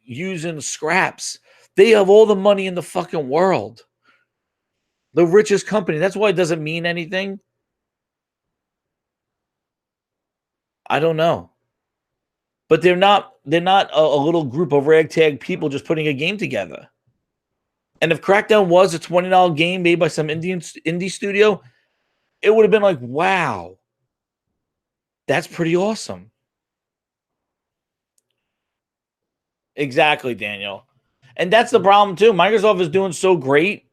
using scraps. They have all the money in the fucking world. The richest company. That's why it doesn't mean anything. I don't know. But they're not a little group of ragtag people just putting a game together. And if Crackdown was a $20 game made by some indie studio, it would have been like, wow, that's pretty awesome. Exactly, Daniel. And that's the problem too. Microsoft is doing so great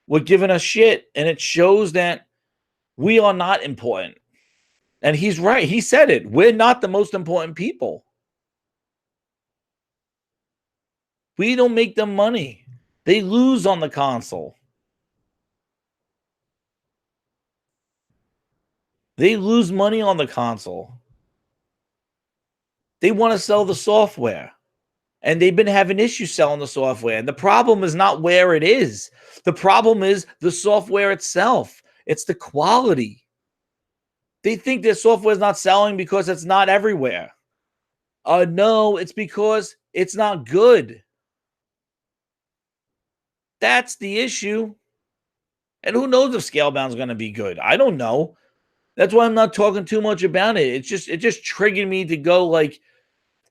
with giving us shit, and it shows that we are not important. And he's right. He said it. We're not the most important people. We don't make them money. They lose on the console. They lose money on the console. They want to sell the software. And they've been having issues selling the software. And the problem is not where it is. The problem is the software itself. It's the quality. They think their software is not selling because it's not everywhere. No, it's because it's not good. That's the issue. And who knows if Scalebound is going to be good? I don't know. That's why I'm not talking too much about it. It just triggered me to go like,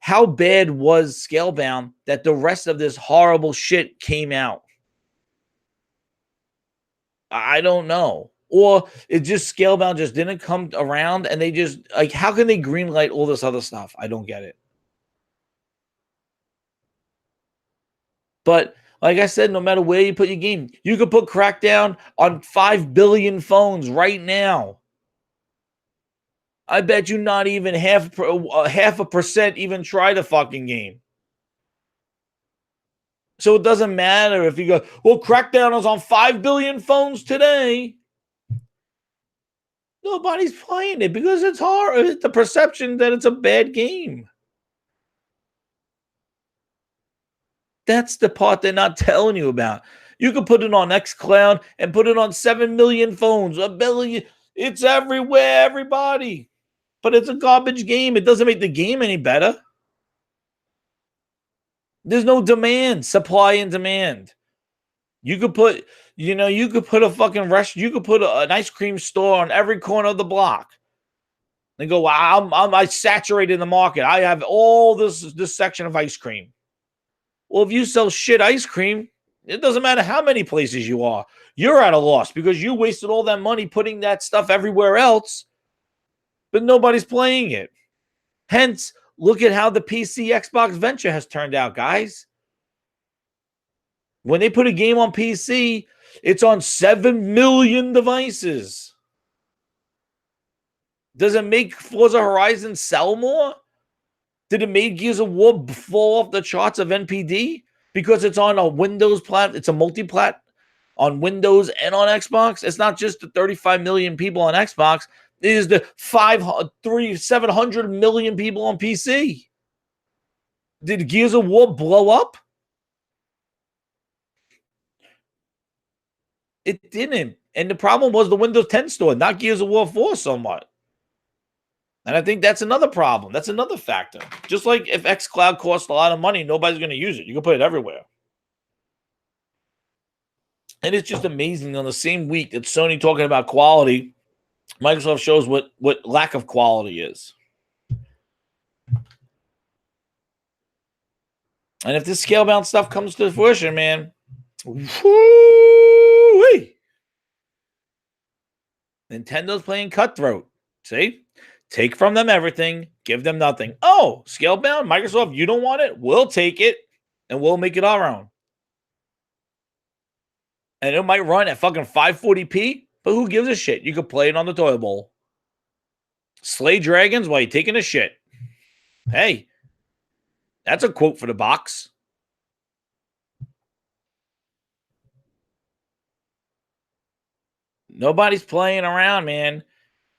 how bad was Scalebound that the rest of this horrible shit came out? I don't know. Or it just Scalebound just didn't come around and they just like, how can they greenlight all this other stuff? I don't get it. But like I said, no matter where you put your game, you could put Crackdown on 5 billion phones right now. I bet you not even half a percent even try the fucking game. So it doesn't matter if you go, well, Crackdown is on 5 billion phones today. Nobody's playing it because it's hard. It's the perception that it's a bad game. That's the part they're not telling you about. You can put it on xCloud and put it on 7 million phones, a billion. It's everywhere, everybody. But it's a garbage game. It doesn't make the game any better. There's no demand, supply and demand. You could put, you could put a fucking you could put an ice cream store on every corner of the block. And go, wow, I saturated the market. I have all this section of ice cream. Well, if you sell shit ice cream, it doesn't matter how many places you are. You're at a loss because you wasted all that money putting that stuff everywhere else, but nobody's playing it. Hence, look at how the PC Xbox venture has turned out, guys. When they put a game on PC, it's on 7 million devices. Does it make Forza Horizon sell more? Did it make Gears of War fall off the charts of NPD? Because it's on a Windows platform, it's a multi-plat on Windows and on Xbox. It's not just the 35 million people on Xbox. It is the 700 million people on PC. Did Gears of War blow up? It didn't. And the problem was the Windows 10 store, not Gears of War 4 somewhat. And I think that's another problem. That's another factor. Just like if xCloud costs a lot of money, nobody's going to use it. You can put it everywhere. And it's just amazing on the same week that Sony talking about quality, Microsoft shows what lack of quality is. And if this Scalebound stuff comes to fruition, man, woo-wee. Nintendo's playing cutthroat. See? Take from them everything, give them nothing. Oh, Scalebound, Microsoft, you don't want it? We'll take it, and we'll make it our own. And it might run at fucking 540p, but who gives a shit? You could play it on the toilet bowl. Slay dragons while you're taking a shit. Hey, that's a quote for the box. Nobody's playing around, man.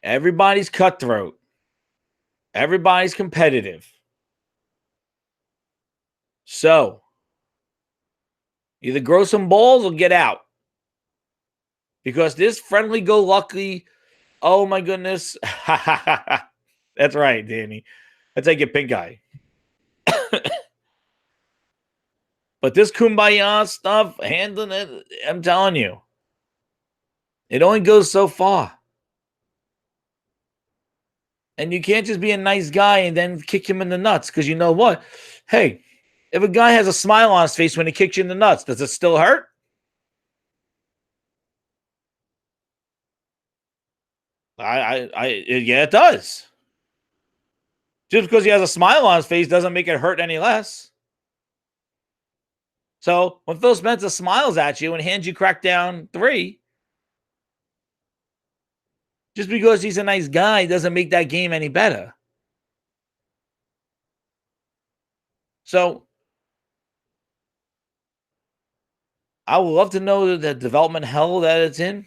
Everybody's cutthroat. Everybody's competitive. So, either grow some balls or get out. Because this friendly-go-lucky, oh my goodness. That's right, Danny. That's how you get pink eye. But this kumbaya stuff, handling it, I'm telling you, it only goes so far. And you can't just be a nice guy and then kick him in the nuts. Because you know what? Hey, if a guy has a smile on his face when he kicks you in the nuts, does it still hurt? Yeah, it does. Just because he has a smile on his face doesn't make it hurt any less. So when Phil Spencer smiles at you and hands you Crackdown 3, just because he's a nice guy doesn't make that game any better. So I would love to know the development hell that it's in,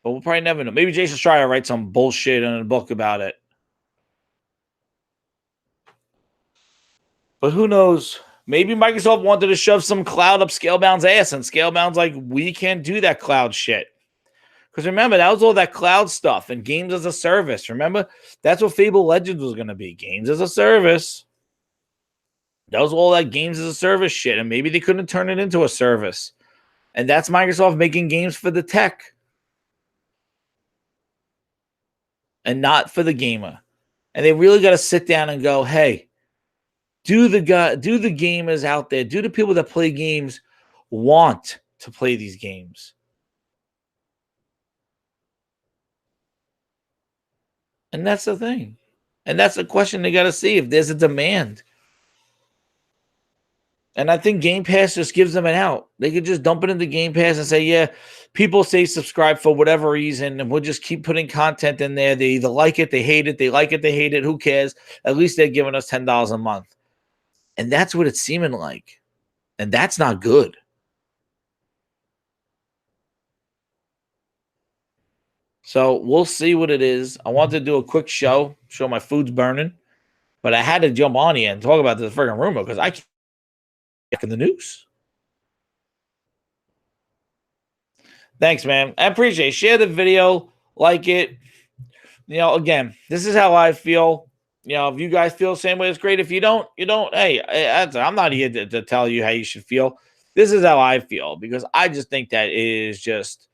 but we'll probably never know. Maybe Jason Schreier will write some bullshit in a book about it. But who knows? Maybe Microsoft wanted to shove some cloud up Scalebound's ass, and Scalebound's like, we can't do that cloud shit. Because remember, that was all that cloud stuff and games as a service. Remember? That's what Fable Legends was going to be. Games as a service. That was all that games as a service shit. And maybe they couldn't turn it into a service. And that's Microsoft making games for the tech. and not for the gamer. And they really got to sit down and go, hey, do the gamers out there, do the people that play games want to play these games? And that's the thing. And that's the question they got to see if there's a demand. And I think Game Pass just gives them an out. They could just dump it into Game Pass and say, yeah, people say subscribe for whatever reason, and we'll just keep putting content in there. They either like it, they hate it, they like it, they hate it. Who cares? At least they're giving us $10 a month. And that's what it's seeming like. And that's not good. So we'll see what it is. I wanted to do a quick show my food's burning, but I had to jump on here and talk about this freaking rumor because I can't get in the news. Thanks, man. I appreciate it. Share the video, like it. You know, again, this is how I feel. You know, if you guys feel the same way, it's great. If you don't, you don't. Hey, I'm not here to tell you how you should feel. This is how I feel because I just think that is just,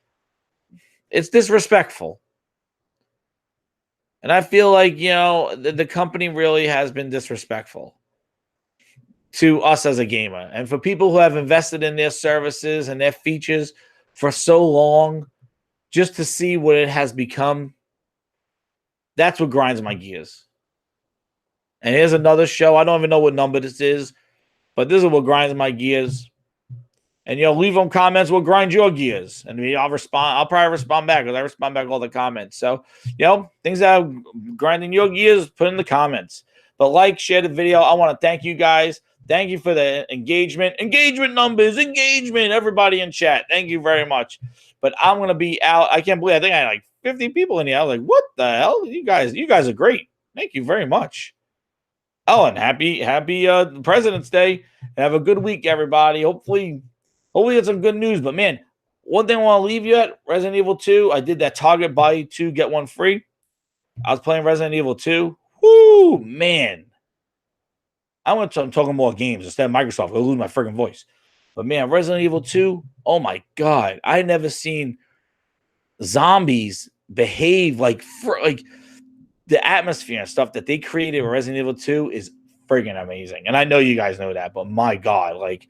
it's disrespectful. And I feel like, you know, the company really has been disrespectful to us as a gamer. And for people who have invested in their services and their features for so long, just to see what it has become, that's what grinds my gears. And here's another show. I don't even know what number this is, but this is what grinds my gears. And, you know, leave them comments what grinds your gears. And I'll respond. I'll probably respond back because I respond back all the comments. So, you know, things that are grinding your gears, put in the comments. But like, share the video. I want to thank you guys. Thank you for the engagement. Engagement numbers. Engagement. Everybody in chat. Thank you very much. But I'm going to be out. I can't believe I think I had like 50 people in here. I was like, what the hell? You guys are great. Thank you very much. Oh, and happy President's Day. Have a good week, everybody. Hopefully it's some good news. But man, one thing I want to leave you at, Resident Evil 2. I did that Target buy 2, get 1 free. I was playing Resident Evil 2. Woo, man. I'm talking more games instead of Microsoft. I'll lose my freaking voice. But man, Resident Evil 2, oh my God. I never seen zombies behave like the atmosphere and stuff that they created in Resident Evil 2 is friggin' amazing. And I know you guys know that, but my God, like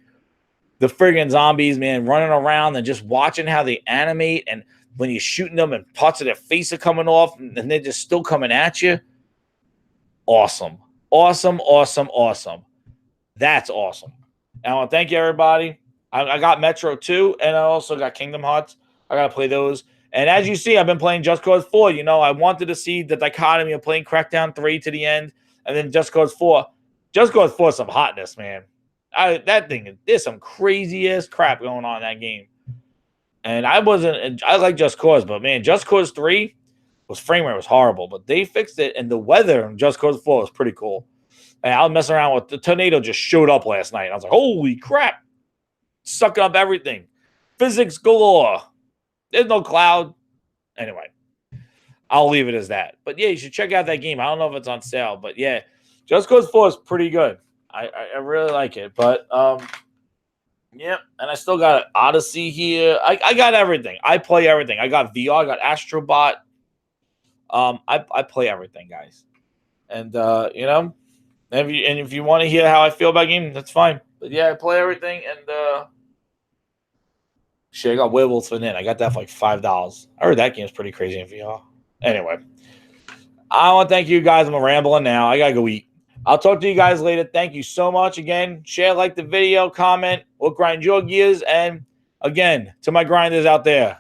the friggin' zombies, man, running around and just watching how they animate, and when you're shooting them and parts of their face are coming off and they're just still coming at you. Awesome. Awesome, awesome, awesome. That's awesome. And I want to thank you, everybody. I got Metro 2, and I also got Kingdom Hearts. I got to play those. And as you see, I've been playing Just Cause 4. You know, I wanted to see the dichotomy of playing Crackdown 3 to the end and then Just Cause 4. Just Cause 4 is some hotness, man. There's some crazy-ass crap going on in that game. And I like Just Cause, but man, Just Cause 3 frame rate was horrible, but they fixed it, and the weather in Just Cause 4 was pretty cool. And I was messing around with the tornado just showed up last night. I was like, holy crap. Sucking up everything. Physics galore. There's no cloud. Anyway, I'll leave it as that. But yeah, you should check out that game. I don't know if it's on sale, but yeah, Just Cause 4 is pretty good. I really like it. But yeah, and I still got Odyssey here. I got everything. I play everything. I got VR. I got Astrobot. I play everything, guys. And you know, if you want to hear how I feel about games, that's fine. But yeah, I play everything, and shit, I got Werewolves for Nin. I got that for like $5. I heard that game's pretty crazy in VR. Anyway, I want to thank you guys. I'm rambling now. I gotta go eat. I'll talk to you guys later. Thank you so much. Again, share, like the video, comment, what grind your gears, and again, to my grinders out there,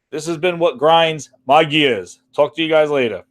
this has been what grinds my gears. Talk to you guys later.